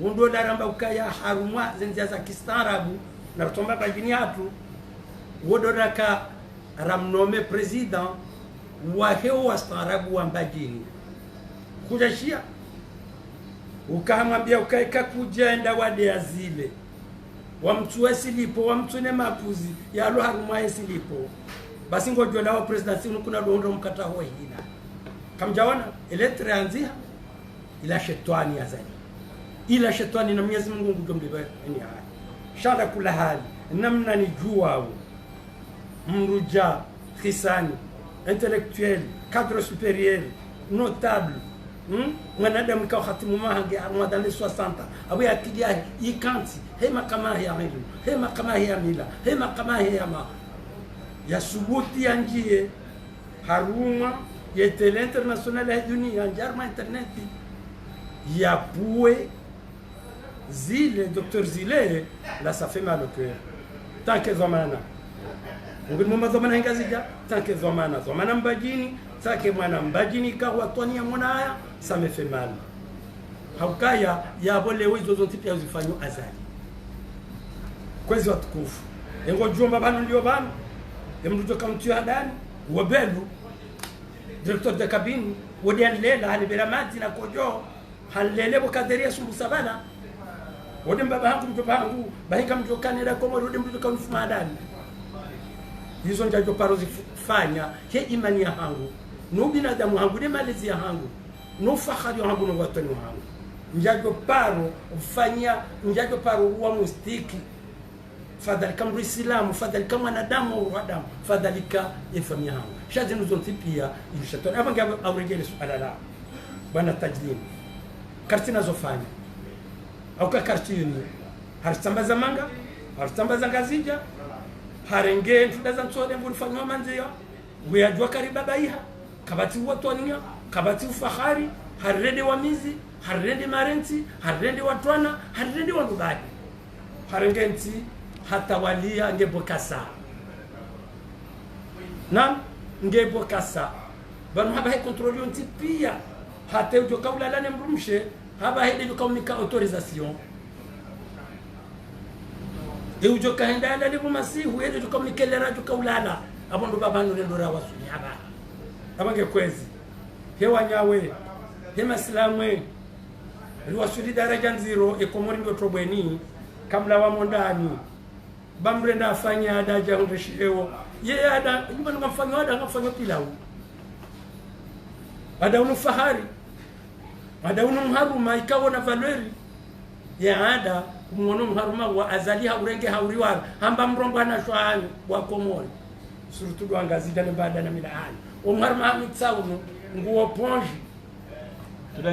wondo daramba ukaya harumwa zenja za kistarabu na rutomba bajini hatu wodo raka ramnome president wa hewa starabu wa mbajini kujashia ukamwambia ukaika kujenda wade azile wa mtu asilipo wa mtu ne mapuzi ya lo harumwa asilipo basi ngojo lao president kuna dondo mkata ho hina kamjawana eletre anzia ila shetani azali ila shetani na Mwenyezi Mungu ngumbiba ni haya shada kula hali namna ni jua mruja khisani intellectuel cadre supérieur notable mwanadamu kwa khatimu mahange dans les 60 abu akija ikanti hema kama ya milu hema kama ya mila hema kama ya ma ya subuti anjie haruma ya tele international ya dunia jarma internet ya poué Zile, docteur Zile, là ça fait mal au cœur. Tant que Zomana. Ngul mama Zomana ngazija, tant que Zomana mbajini, tant que mwana mbajini kawa toni ya mwana ça me fait mal. Haukaya ya bole wizo zonti pia uzifanywa azali. Kwezi watukufu. Ngo jomba bano ndio bano. Emrujo kamtu ya ndani, wabelu. Directeur de cabine, wodian lela halibera maji na kojo. Halele bokadiria sumbu sabana. Wode mbaba hangu mjoba hangu bahinga mjokanira komo wode mjoka mfuma ndani hizo njajo paro zifanya ke imani ya hangu no binadamu hangu de malezi ya hangu no fakhari ya hangu no watani hangu njajo paro ufanya njajo paro wa mustiki fadhalika muislamu fadhalika mwanadamu wa damu fadhalika ifamia hangu shaje nuzo tipia ilishatona abanga aurejele suala la bwana tajlim kartina zofanya au kakartini harisambaza manga harisambaza ngazija harenge tudaza nsode ngulifanywa manzio uyajua karibaba iha kabati watonia kabati ufahari harende wa mizi harende marenti harende watwana harende wandubai harengenti hata walia ngebokasa na ngebokasa banu haba contrôler on tipia hata ujoka ulalane mrumshe haba hede jukaumika autorisation e ujoka hendala ni kumasihu hede jukaumikela jukaulala abondo babanu ndora wasuni haba abange kwezi hewa nyawe hema islamwe liwasuli daraja nziro ekomori ndo trobweni kamla wa mondani bamre na afanya adaja ndeshirewo ye ada nyumba ngamfanywa ada ngamfanywa pilau ada unufahari ada unumharuma ikawa na valeri ya ada kumuona mharuma wa azali haurenge hauriwa hamba mrongo na shwani wa komori surutu dwangazida ne baada na milani umharuma mitsawu nguo ponji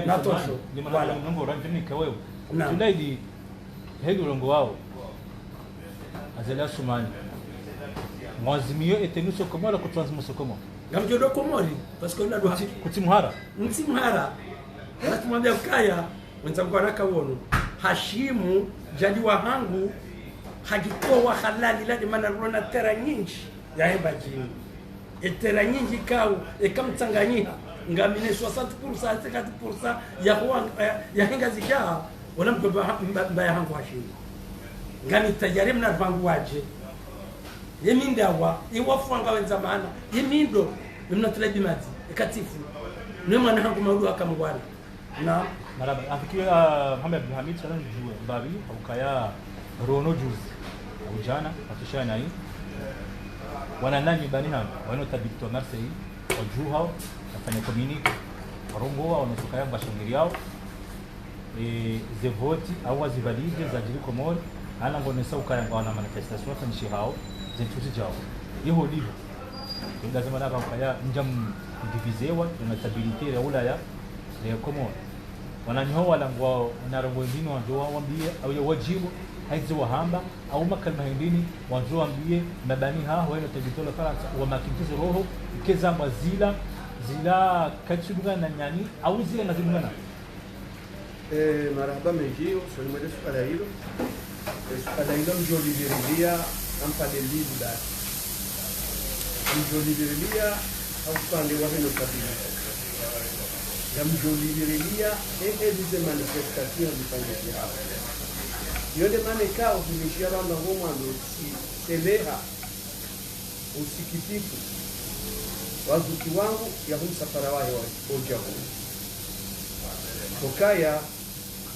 na tosho wala nongo ranjini kawewe tunaidi hedu longo wao azali asumani mwazimio etenuso komora kutransmuso komo ngamjodo komori parce que on a doit kutimhara natumwambia kaya wenzangu waraka wono hashimu jadi wa hangu hajitoa halali la maana rona tera nyingi ya hemba jini etera nyingi kau ekamtanganyika ngamine 60% 50% ya huwa ya henga zija wala mbaya hangu hashimu ngani tajari mna vangu waje yemindawa iwafanga wenzamana yemindo mnatulabi mati ekatifu nemwana hangu maudu akamgwana na maraba afikiwe Mohamed Hamid sana juu babi ukaya rono juzi ujana atishana hii wana nani bani hapa wana tabito Marseille wajuu hao nafanya communique warongo wao wanatokaya bashangiri yao zevoti au wazivalide za jiri komori ana ngonesa ukaya wana manifestation fanishi hao zentuti jao yeho liho lazima na ukaya njam divisewa na stabilité ya ulaya ya Komoro wananyoa walangwa wanarongo wengine wanjo waambie au wajibu haizi wahamba au makalma hindini wanjo waambie mabani ha wao tajitola Faransa wa makintizo roho keza mazila zila kachuduga na nyani au zile na zingana marhaba mejio swali moja swala hilo mjoliviria ampale libda mjoliviria au pande wa hino kabila ya mjoliviria dize manifestation zifanyike hapa yonde maana ikao kumishia ramba ngoma ndo seleha usikitifu wazuki wangu ya msafara wae wa oja huu Okaya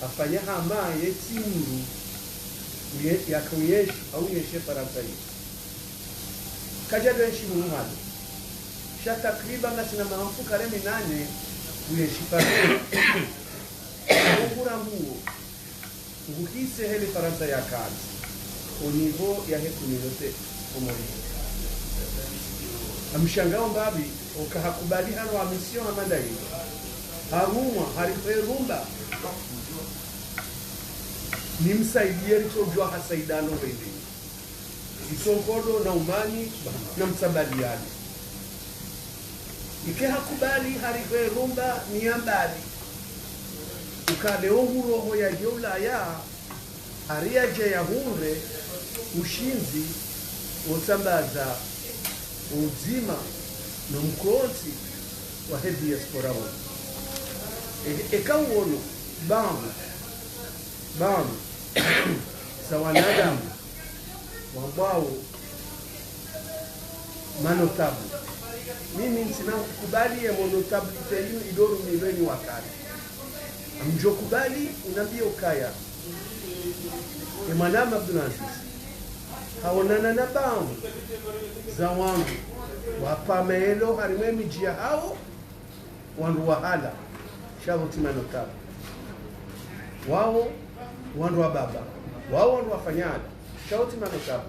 afanya hama yetimuru ya kuyeshi au yeshe Faransa hii kaja denshi muhali sha takriban na sina mahamfu karemi 8 uyeshi Faransa ngurambuo nguhise hele Faransa ya kazi au niveau ya hekumilote omori amshangao mbabi ukahakubali hano wa mission amanda hiyo harumwa hariferumba ni msaidie litojua hasaidano wende isongodo na umani na msabaliani ike hakubali hariferumba ni ambali ukale roho ya jeula ya hariaje ya hunde ushinzi utambaza uzima na mkonzi wa hebi diaspora wote ekauono bamu za wanadamu wambao manotabu mimi sina kubali ya monotablite hiyo idoru milweni wakati amjo kubali unambia ukaya Emanama Abdulaziz haonana na bamu za wangu wapameelo harimwe mijia hao wandu wahala shavo timanotabu wao wandu wa baba wao wandu wafanyada shavo timanotabu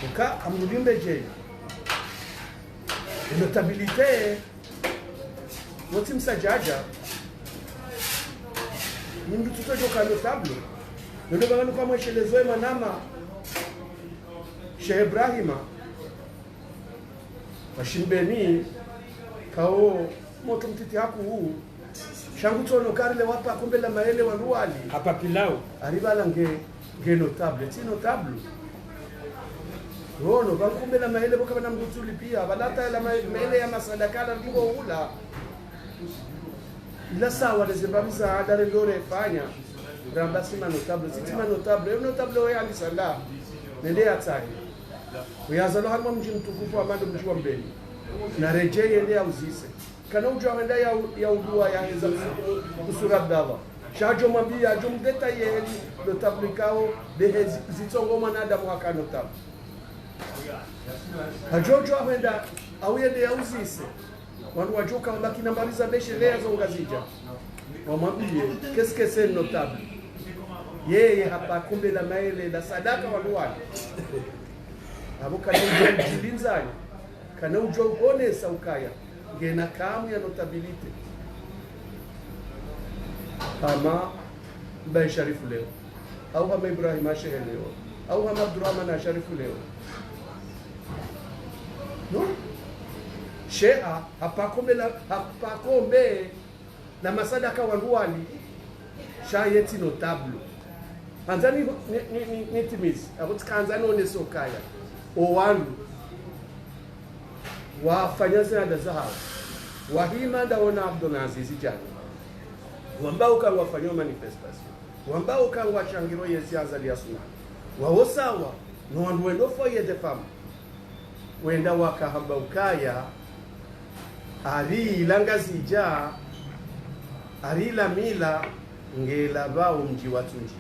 uka amrulimbe jeji notabilite woti msajaja ni mdu tutojo ka notable ndio bangano kama shelezoe manama Sheikh Ibrahima washimbeni kao moto mtiti haku huu shangu tono karile wapa kumbe la maele waluali hapa pilau aribala nge notable ti notable rono kumbe la maele boka bana mgutuli pia balata la maele ya masadakala ngo ula ila sawa de zembamiza adare ndore fanya rambasi notable ti notable ya alisala nende ataki uyazalo harma mji mtukufu amando mji wa mbele na rejee ende ya uzise kana ujua wenda ya udua ya heza kusura Abdallah shajo mwambia ajo mdeta yeli notable kao de zitongo mwanadamu waka notable ajojo wenda awende ya uzise wandu wajoka mbaki nambariza beshe lea zongazija wamwambie qu'est-ce notable yeye hapa kumbe la maele la sadaka waluani abo kana ujilinzani kana ujogone saukaya ngena kamu ya notabilite kama Mbaye Sharifu leo au kama Ibrahim Ashehe leo au kama Abdurrahman Sharifu leo no shea hapa kombe na masadaka waluani shayeti notable anzani ni timisi akutsikanzani onesokaya owandu wafanyazi na dazahabu wahima ndaona Abdulaziz jana wambao kanga wafanywa manifestation wambao kanga wachangiro yesi azali ya suna waosawa no wandu wendo foye de fam wenda wakahamba ukaya ari langazija ari la mila ngela bao mji watunji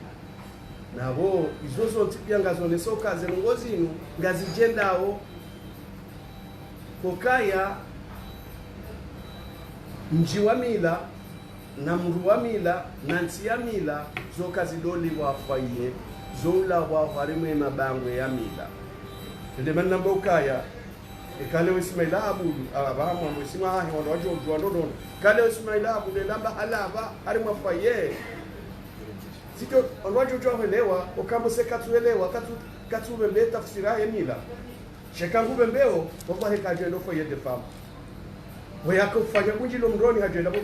nabo izozo tipia ngazonesoka zenongozinu ngazijendao kokaya mji wa mila na mru wa mila na nsi ya mila zoka zidoli wafaye zola wafarimwe mabangwe ya mila ndio maana ukaya Kale Ismaila abudu abahamu amwesima hahi wanawajo ndono kale Ismaila abudu lamba halaba ari mwafaye sito wanawajo kuelewa okambo se katuelewa katu bembe tafsira ya mila shekangu bembeo kwa heka jendo foye de fam wayako kufanya kunjilo mroni hajenda bo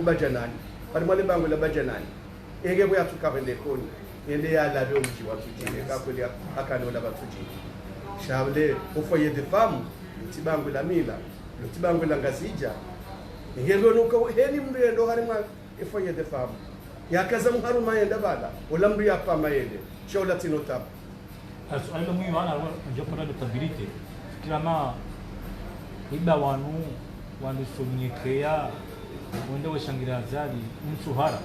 bajanani ari mwale bango la bajanani ege bwa tukabende koni ende ya la do mji watu jine kakuli akano la watu jine Shable ufoye de femme tibangu la mila tibangu la ngazija ngelo nuko heni mrendo harima ufoye de femme yakaza muharuma yenda bala wala mri hapa mayende shola tinotap السؤال مهم أنا جبنا للتبريد كلام إبا وانو سونيكيا وندو شانغيرا زادي مشهورة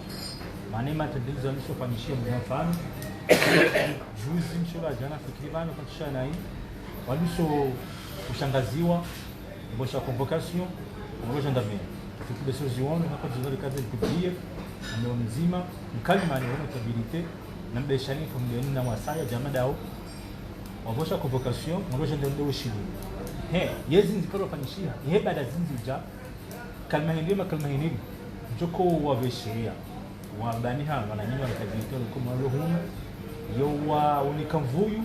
معناه ما تدل زمان شو فانيشيا مفان juzi mshola jana fikribana katisha nai waliso kushangaziwa mbosha convocation kwa gendarmerie tukibe sozione hapa jizali kazi kudia ndio mzima mkalima ni wana stabilite na mbeshani kumdeni na wasaya jamaa dao wabosha convocation kwa gendarmerie ushindi yezi nzikaro fanishia baada zinzija kalma ndio joko waveshia wabaniha wananyima stabilite kama rohuna yowa unikamvuyu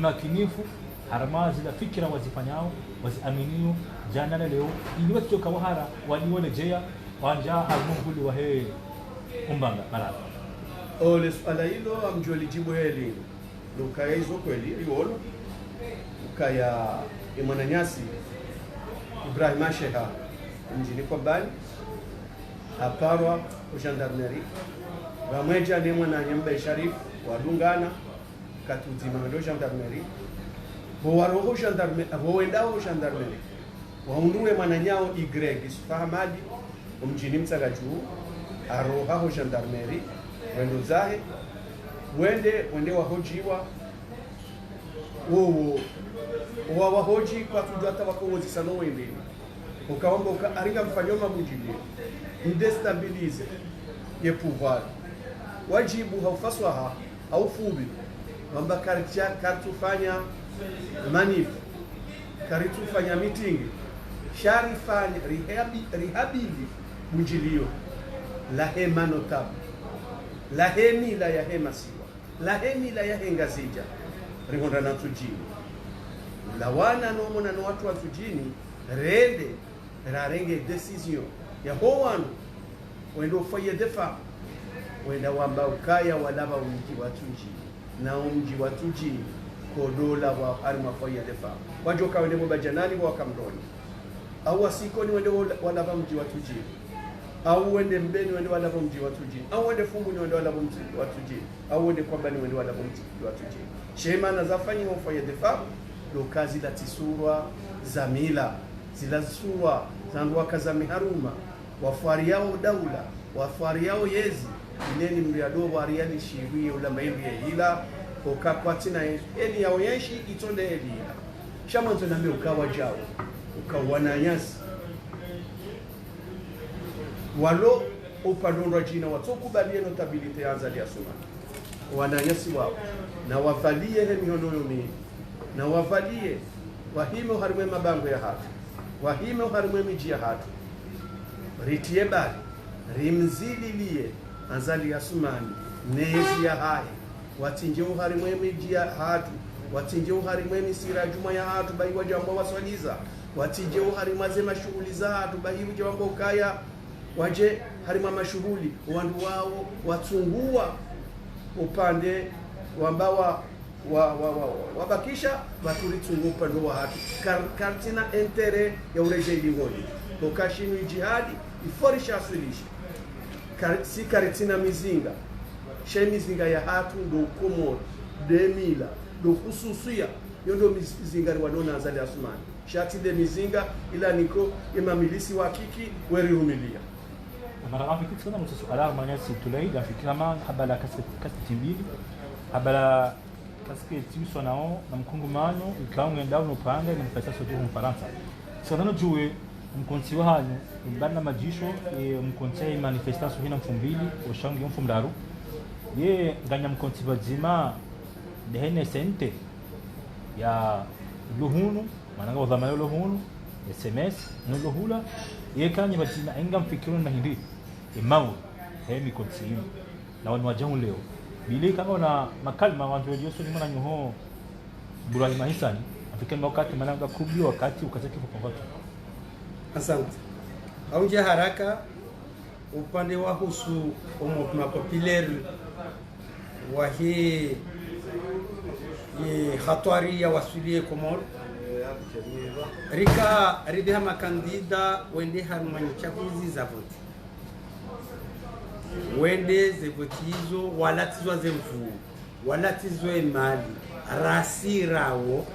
makinifu harama zila fikira wazifanyao waziaminio jana na leo ili watu kawahara walione jeya wanja harmunguli wa he umbanga malala ole swala hilo amjoli jibu heli lukaya hizo kweli yolo ukaya Mwananyasi Ibrahim Sheha mjini kwa bali aparwa gendarmerie wamweja ni mwana nyembe Sharif wadungana katuzima ndo gendarmerie bowaroho gendarmerie boendao gendarmerie waundue mananyao Y sifahamadi mjini Mtsagaju aroha gendarmerie wendo zahe wende wahojiwa wahoji kwa tudata wakozi sana wende ukaomba aringa mfanyoma mujili ndestabilize ye pouvoir wajibu haufaswaha au fubi kwamba karitufanya manif karitufanya meeting sharifanya rihabili mujilio la hema notable la hemila ya hema siwa la hemila ya hengazija ringonda na tujini la wana nomona no watu wa tujini rende rarenge decision ya hoanu wendo faye defa wenda wamba ukaya walaba umji watuji na umji watuji kodola wa arma faye defa wajoka wende bajanani wa kamroni au wasikoni wende walaba umji watuji au wende mbeni wende walaba umji watuji au wende fungu ni wende walaba umji watuji au wende kwamba ni wende walaba umji watuji shema na zafanyi wa faye defa do kazi la tisurwa zamila zilazurwa zandwa kazami haruma wafari yao daula wafari yao yezi ineni mriado wariani shiwi ulamba hivi hila ukakwatina eli yao yeshi itonde eli shamanzo nambe ukawa jao ukawana nyasi walo upadondwa jina watokubalie notabilite anza ya suma wananyasi wao na wavalie hemionoyo na wavalie wahime harimwe mabango ya hatu wahime harimwe miji ya hatu ritie bali rimzililie anzali ya sumani nezi ya hai watinje harimwe miji ya hatu watinje harimwe misira juma ya hatu bai wajamba waswaliza watinje harimwe zema shughuli za hatu bai wajamba ukaya waje harima mashughuli wandu wao watungua upande wambawa wabakisha waturitungu upande wa hatu kartina entere ya ureje ilingoni tokashinu jihadi iforisha asulishi si kartina mizinga she mizinga ya hatu ndo komoro demila ndo kususuya yondo mizinga wadona azali asumani shati de mizinga ila niko imamilisi wa kiki werirumilia mara ngapi kitu sana mtasuala manyasi tulaida fikirama habala kaseti mbili habala kasike timiswa nao na mkungumano ikawa ngenda unopanga na mpesa sote mu Faransa sana juwe mkonti wa hanyu mbana majisho mkonti manifestation hina mfumbili oshangi mfumdaru ye ganya mkonti bazima dehene sente ya luhunu mananga udhamana luhunu SMS nuluhula yekanye batima enga mfikirun mahindi imau hemi konsimu na wanu wajangu leo bili kama na makalma wantu yoso ni mwana nyoho Burali Mahisani afikeni wakati mananga kubio wakati ukataki kupongata. Asante. Aunje haraka upande wa husu umma populaire wa hii hatari ya wasulie Komoro rika ribiha makandida wende harumanya chaguzi za voti wende ze voti hizo walatizwa zemvu walatizwa imali rasirawo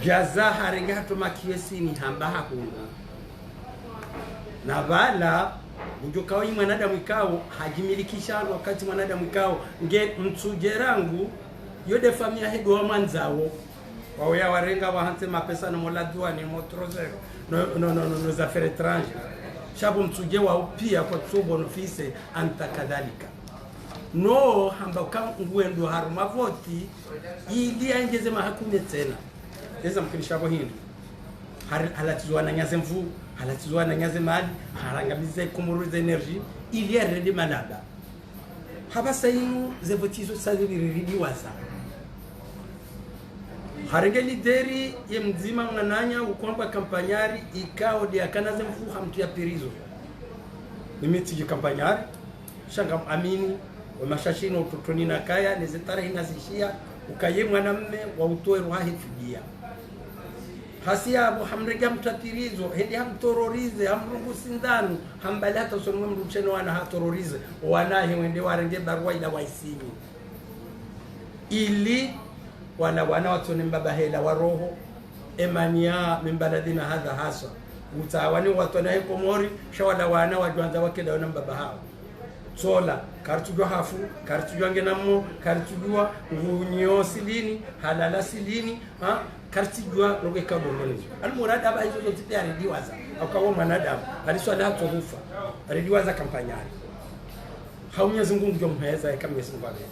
jaza harenga hatoma kiesini hamba hakuna na bala ujokawa yi mwanadamu ikao hajimilikisha wakati mwanadamu ikao nge mtsujerangu yode familia hedo wa manzawo wawe ya warenga wahanse mapesa na moladua ni motroze no za affaires étrangères shabu mtsuje wa upia kwa tsubo nofise anta kadhalika no hamba kangwendo haruma voti ili angeze mahakume tena eza mkinisha kwa hindi halatizwa na nyaze mvu halatizwa na nyaze mali harangamize kumuruza energy ili ya redi malaba haba sainu ze votizo sadiri waza harenge lideri ye mzima mwananya ukwamba kampanyari ikao dia kanaze mvu hamtu ya pirizo nimiti kampanyari shanga amini wa mashashino utotoni na kaya nezetara hinazishia ukaye mwanamme wa utoe ruhahi fidia hasia abu hamrega mtatirizo hendi hamtororize hamrungu sindanu hambali hata usonwe mrucheno wana hatororize wanahe wende warenge barua ila waisini ili wana watone mbaba hela waroho emania mimbaladina hadha hasa utawani watone heko mori shawala wana wajuanza wakeda wana mbaba hao sola kartujwa hafu kartujwa ngenamo kartujwa ngunyo silini halala silini ha kartujwa roge kabongezo almurad aba hizo zote pia rediwaza akawa mwanadamu aliswala hato hufa rediwaza kampanyani haunya zungu ndio mheza kama Yesu ngwabenza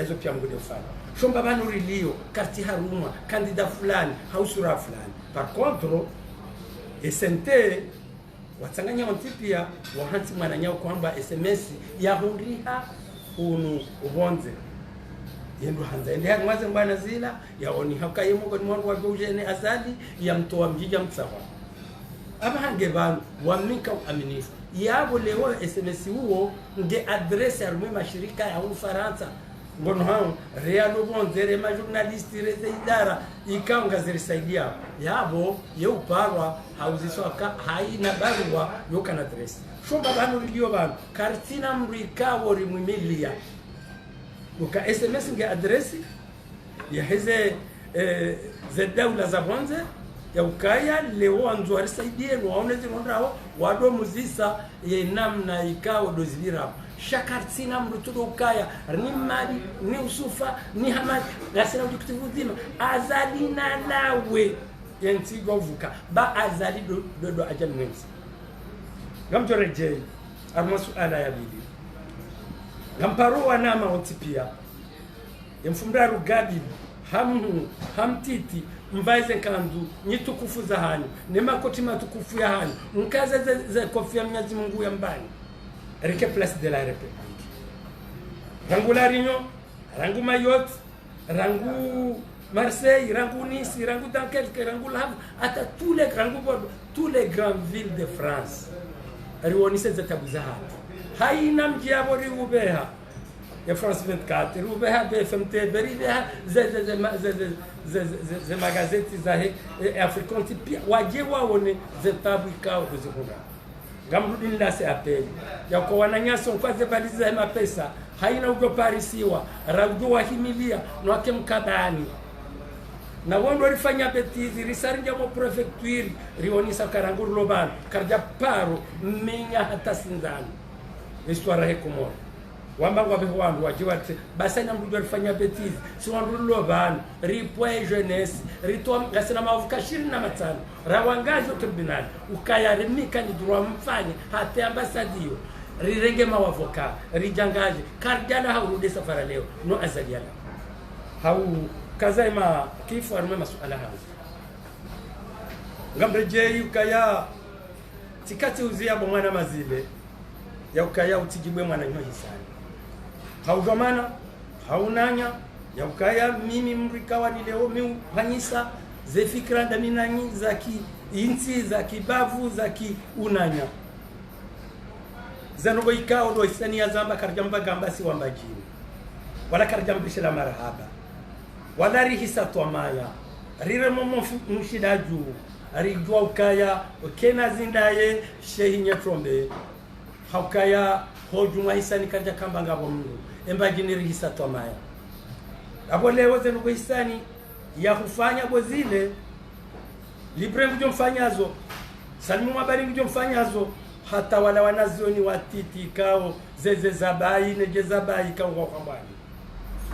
hizo pia mgude ufanya shomba banu rilio karti haruma kandida fulani hausura fulani par contre SNT watanganya ontipia wahanti mwananyao kwamba SMS ya huriha unu ubonze yendu hanza ende hadi mwaze mbana zila ya oni haka yemo kwa mwangu wa ujene azali ya mtoa mjija mtsawa aba hange banu wamika aminifu yabo leo SMS huo nge adresse ya rumema shirika ya Ufaransa ngono hao realo bonzere ma journaliste reze idara ikanga zirisaidia yabo yeuparwa hauziswaka haina barua yokana adresse shomba banu lilio banu kartina mrika wori mwimilia uka SMS nge adresse ya heze ze dawla za bonze ya ukaya leo anzo arisaidie waoneze ndrao wado muzisa ye namna ikao dozibira shakartina mrutudo ukaya ni mali ni usufa ni hamad gasina udikutivu dhima azali na nawe yenti govuka ba azali do ajal mwenzi gamto rejei armasu ala ya bili gamparo wanama otipia yemfumdaru gabi hamtiti mvaize kandu nyitukufu za hani nema koti matukufu ya hani mkaza ze kofia Mwenyezi Mungu ya mbani rike place de la République rangu la Réunion rangu Mayotte rangu Marseille rangu Nice rangu Dunkerque rangu Le Havre ata tous les grandes villes de France riwonise ze tabuza hatu haina mjiabo riubeha ya France 24 riubeha BFM TV riubeha ze magazeti za African pia waje waone ze tabu ikao kuzikuna gamrudi ndase apeli ya kwa wananyaso mfaze baliza ya mapesa haina ugo parisiwa raudo wahimilia nwake mkabani na wondo rifanya betizi risarinja mo prefecture rionisa karanguru lobano karja paro minya hata sinzani histoire he Komoro wamba wabe wandu wajiwate basa na mrudo rifanya betizi si wandu lobano ripoe jeunesse ritoa ngasina mavuka 25 rawangajo tribunal ukaya remika ni droit mfanye hata ambasadio rirenge mawavoka rijangaje karjana haurude safara leo no azaliana hau ukazaima kifu arume masuala hayo ngamrejei ukaya tikati uzia bomwana mazile ya ukaya utijibwe mwana nyohi sana haujamana haunanya ya ukaya mimi mrikawa ni leo mi hanyisa ze fikra ndaminanyi za ki inti za kibavu za ki unanya zanogo ikao do isania zamba karjamba gamba si wambajini wala karjambisha la marhaba wala rihisa twamaya rire momo mushida juu arijua ukaya kena zindaye shehinya trombe haukaya hojuma isani kanja kamba ngabo mungu embajini rihisa twamaya abo leo zenogo isani ya kufanya bozile libre ngujo mfanyazo salimu mabari ngujo mfanyazo hata wala wanazioni watiti kao zeze zabai neje zabai kao kwa kwambani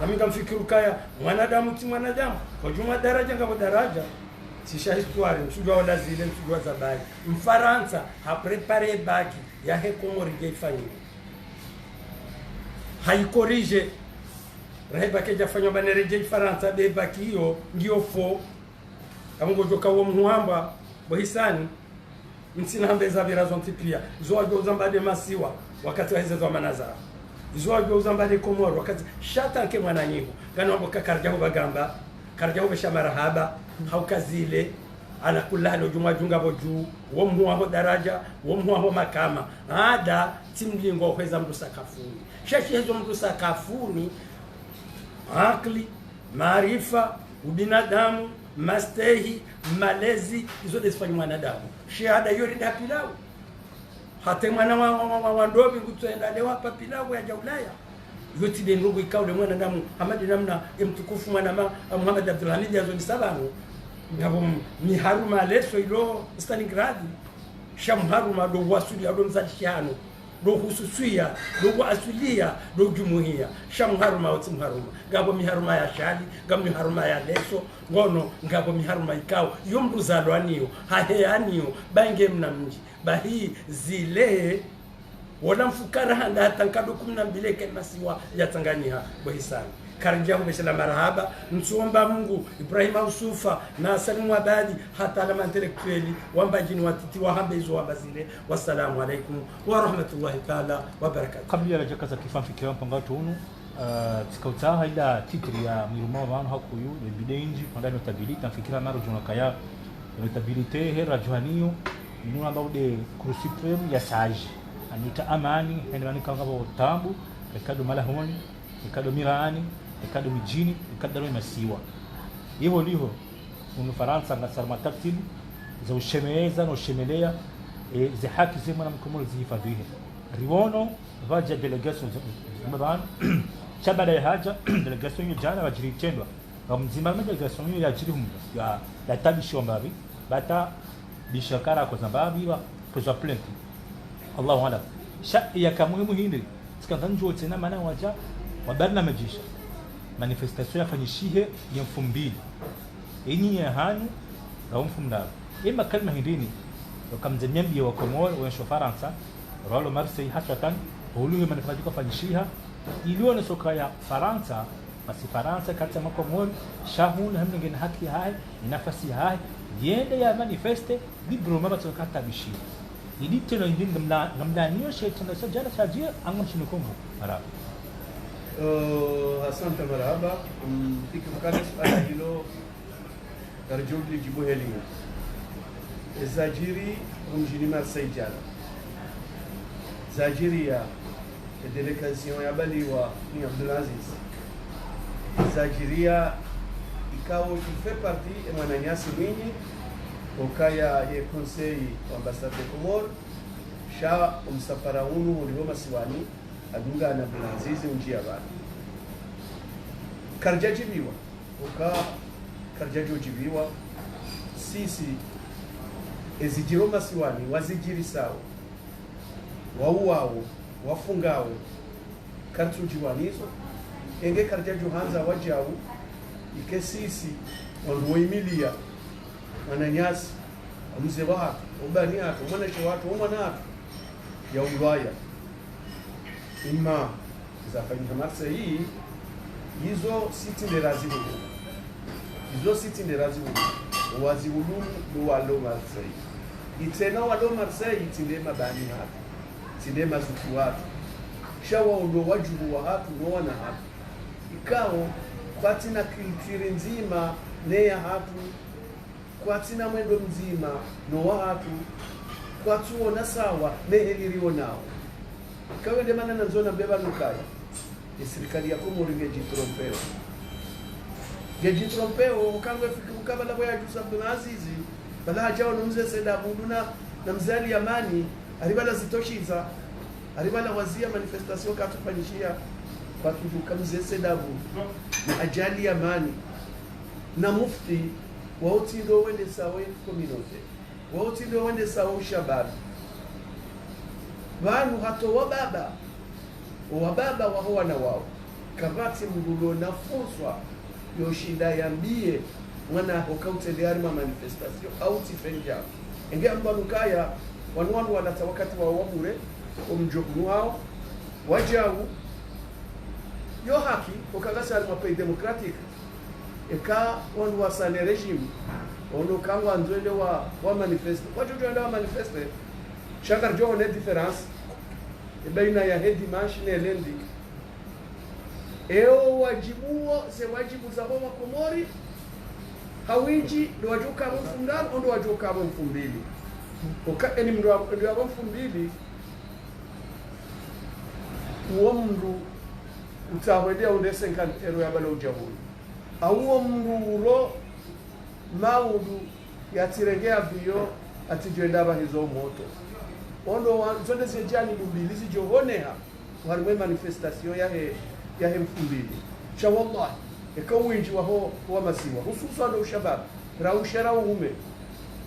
nami ngamfikiru kaya mwanadamu ti mwanadamu kwa juma daraja ngabo daraja sisha histoire msujwa wala zile msujwa zabai mfaransa ha prepare bagi ya hekomori geifanywa haikorije reba keja fanywa banereje Faransa be baki hiyo ndio fo amungo joka wo muhamba bohisani msina mbeza birazo ntipia zoajo zambade masiwa wakati wa hizo manazara zoajo zambade komoro wakati shata ke mwana nyingo kana mboka karja ho bagamba karja ho beshamarahaba haukazile ala kulalo juma junga boju wo muhamba daraja wo muhamba makama ada timlingo kweza mtu sakafuni shashi hizo mtu sakafuni akli, maarifa, ubinadamu, mastehi, malezi, hizo desifanya mwanadamu. Shahada hiyo ndio pilau. Hata mwana wa ndobi kutoenda leo hapa pilau ya Jaulaya. Yote ndio ndugu ikaule mwanadamu Ahmad namna mtukufu mwana Muhammad Abdulhamid azoni sababu. Ngabo ni haruma leso ilo Stalingrad. Sham haruma do wasuli ado mzalishano. Do hususia, do asulia, do jumuhia. Sham haruma wote mharuma. Ngabo miharuma ya shali, ngabo miharuma ya leso, ngono ngabo miharuma ikao. Yomdu zalwaniyo, haheaniyo, bange mnamji. Bahi zile wala mfukara handa hatankado 12 kelmasiwa ya Tanganyika bohisani. Karanja kubeshela marahaba msuomba Mungu Ibrahim Usufa na Salimu Abadi hata alama intelektueli wambajini watiti wahambezo wabazile. Wassalamu alaikum wa rahmatullahi ta'ala wa barakatuh. Kabla ya jakaza kifamu fikiwa mpanga tunu tikautaha ila titri ya miruma wanu hakuyu bidenji panga notabilita fikira maro junakaya notabilite hera juhaniyo nuna baude cruciprem ya saji anita amani hendani kangabo tambu kado malahoni kado mirani kado mijini kado masiwa hivyo liho Faransa na sarma taktibu za ushemeza na ushemelea za haki zima na mkomo zihifadhiwe riwono vaja delegation zimabana chabada ya haja delegation jana wajiritendwa mzima delegation ya jiri ya tabishi mbavi bata bishakara kwa zambavi wa kwa plenty Allahu alam ya kamuhimu hindi sikantanjo tena maana waja wabarna majisha manifestation yafanyishihe ya mfumbili yenye ya hanyu na mfumdaro ima kalma hindini wakamzenyambi wa Komoro wa Faransa rolo Marseille hasatan huluhi manifestation fanyishiha iliona soka ya Faransa basi Faransa kati ya Komoro shahun hamngen haki hai nafasi hai yende ya manifeste libro mama tukata bishi ili tena hindi ngamdaniyo shetana sajala sajia angam shinukombo mara asante marhaba tikifakana swala hilo darjuli jibu helimu zajiri mjini Marseille jana zajiri ya delegation ya baliwa ni Abdulaziz zajiria ikao il fait partie mwananyasi mwinyi okaya ye conseil ambassade de Comore sha umsafara unu uliwo masiwani adunga na Abdulaziz unjia bana karjajibiwa karjajojibiwa sisi ezijiro masiwani wazijiri sawa wauwao wafungao kartujiwanizo enge karjaju hanza wajau ike sisi wanduwaimilia wananyasi mzee watu ubani hatu mwanashe watu umwana hatu ya ulwaya ima zafanyika Marseille hizo siti nde lazima izo siti nderazi wazi ulumu do walo Marseille itena walo Marseille itinde mabani hatu itinde mazuki watu shawa undo wajibu wa hatu no wana hatu ikao kwatina kiltiri nzima neya hatu kwatina mwendo mzima no wa hatu kwatuona sawa neheliriwo nao ikawe ndemana nanzona mbeba nukaya serikali ya Komori ngejitrompeo ukangwe ukabala boya Jusa Abdulaziz bala hajao no mzee Seda Buduna na mzee Ali Amani alibala zitoshiza alibala wazia manifestation katufanyishia kwa kivuka mzee Seda Buduna na ajali Amani na mufti wa utindo wende sawe community wa utindo wende sawe shabab wanu hato wababa waho na wao kabati mdulo na fuswa yoshinda yambie mwana hokauteleari ma manifestation au tifenja enge ambanukaya wanwanu wanata wakati wa wabure umjogu wao wajau yo haki ukagasa ali mapei democratic eka wanu wasane regime ono kangwa nzwende wa manifesto wajojo wa manifesto shakar jo ne difference baina ya hedi mashi na elendi eo wajibuo se wajibu za Boma Komori hawinji ndo wajuka mfundano ndo wajuka mfumbili oka eni ndo mfumbili uwo mndu utawedea undese nkantero ya balo ujahuri auwo mndu ulo maudu yatirengea vio atijendaba hizo moto ondo zonde zijani mbili zijohoneha warimwe manifestation yahe mfumbili cha wallahi ekawinji wa masiwa hususan ushabab raushara ume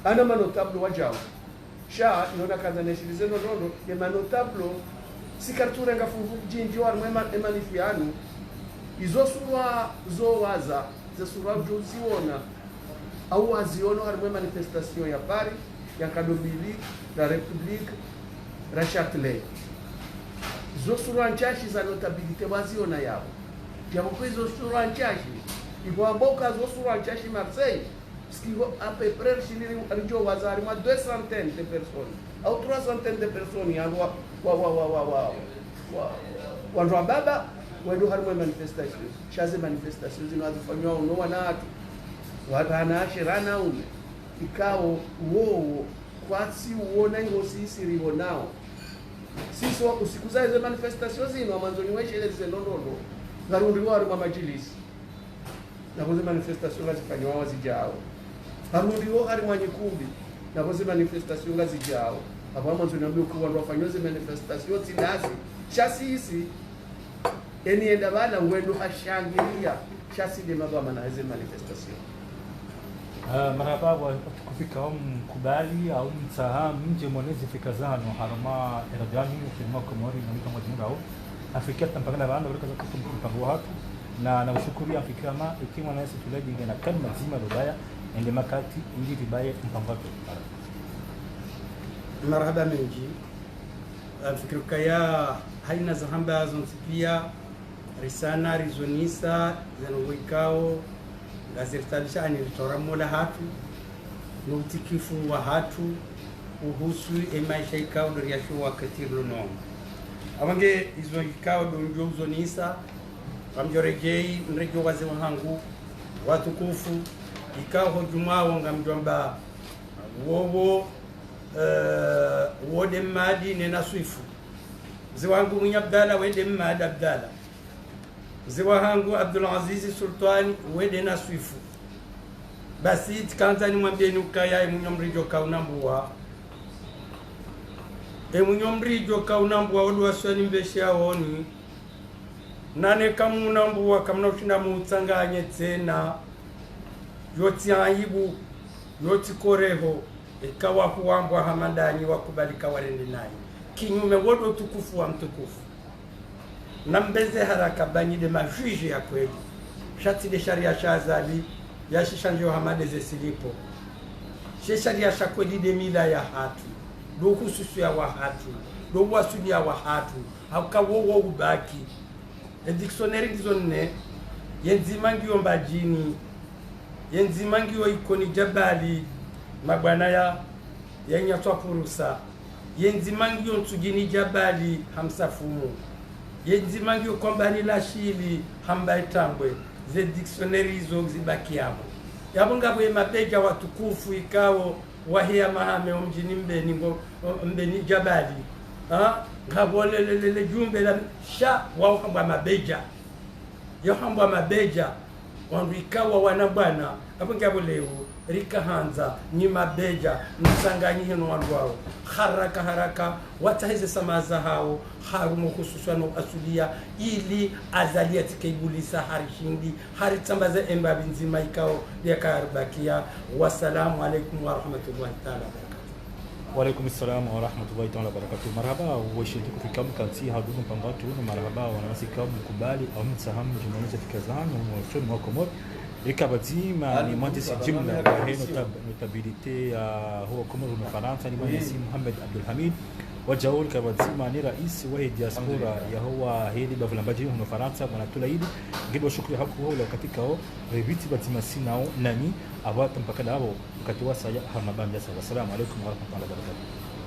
ana manotablo wajao sha yona kaza neshilize nondo ye manotablo sikartura ngafungu jinjo warimwe emanifianu izo surwa zo waza ze surwa joziona au aziono harimwe manifestation ya Paris ya Kadobili la Republique la Châtelet zo suranchashi za notabilite waziona yao japo kwa zo suranchashi iboamboka zo suranchashi Marseille skivo a peu près chiniri alijo wazari ma 200 de personnes au 300 de personnes ya wa baba wendo harimo manifestation shaze manifestation zinazofanywa no wanatu wana shirana ume ikao uo kwatsi uona ingosisi ribonao sisi usikuza hizo manifestation zino manzoni wesheleze ndondo ngarundi wari mwa majilisi na kuzi manifestation lazifanywa wazijao harundi wo hari mwanyikumbi na kuzi manifestation lazijao aba manzoni ambi kuwa ndo wafanywa hizo manifestation tilazi chasisi eni enda bala ngwendo hashangilia chasi de mabama na hizo manifestation marhaba wa kufika mkubali au msaha mje mwanezi fika zano harama erajani ukimwa Komori na mtu mmoja au Afrika tampagana bando wale kaza kutumpa watu na ushukuri Afrika ma ikiwa na sisi tuleji na kalma zima lobaya ende makati ingi vibaye mpango wetu marhaba mengi Afrika ya haina zahamba zonzipia risana rizonisa zanowikao gazirtalisha anilitoramola hatu nutikifu wa hatu uhusu maisha ikao ndo riashu wakati luno awange izo ikao ndo njo uzonisa amjorejei nrejo waze wahangu watukufu ikao hojumao ngamjomba wowo wode madi nena swifu mzee wangu mwenye Abdalla wede madi Abdalla mzee wangu Abdulaziz Sultani wede na swifu basi tikanza ni mwambie nukaya emunyomrijo kaunambua odu waswani mbeshe aoni nane kamunambua kamna ushinda muutsanganye tena yoti aibu yoti koreho ikawa huambwa hamadani wakubalika warende naye kinyume wodo tukufu wa mtukufu na mbeze haraka banyide majuji ya kweli shati de sharia shazali ya shishanjo hamade ze silipo sharia shakweli de mila ya hatu do hususu ya wahatu do wasuli ya wahatu haukawowo ubaki e dictionnaire dizonne yenzima ngiyomba jini yenzimangiyo ikoni jabali mabwana ya yenyatwa purusa yenzimangiyo nsugini jabali hamsafumu yenzimangiyo kombani lashili hambaitambwe ze dictionary hizo zibakiamo yabo ngabo mabeja watukufu ikao wahia mahame omjini mbeni jabali ngabole jumbe la sha wao hamba mabeja yo hamba mabeja wandu ikawa wana bwana hapo ngabo leo rika hanza ni mabeja msanganyi hino wandu wao haraka watahize samaza hao harumu hususano asulia ili azalia tikeibulisa harishindi haritambaza embabi nzima ikao yakaribakia. Wassalamu alaikum wa rahmatullahi ta'ala وعليكم السلام ورحمة الله تعالى وبركاته. مرحبا وشيتك في كم كانتي هادوكم بانغاتو مرحبا وناسي كم مكبالي أو متساهم جمانية في كازان وشون مواكمور ikabazima ni mwanzisi jumla wa hii notabilite huwa Komoro na Faransa ni mwanzisi Mohamed Abdul Hamid wajaul kabazima ni rais wa diaspora ya huwa hili bavulambaji huwa Faransa bwana Tulaidi ngidwa shukri hapo huwa katika hao reviti batima sinao nani awata mpaka hapo wakati wa saya hamabanja. Assalamu alaykum wa rahmatullahi wa barakatuh.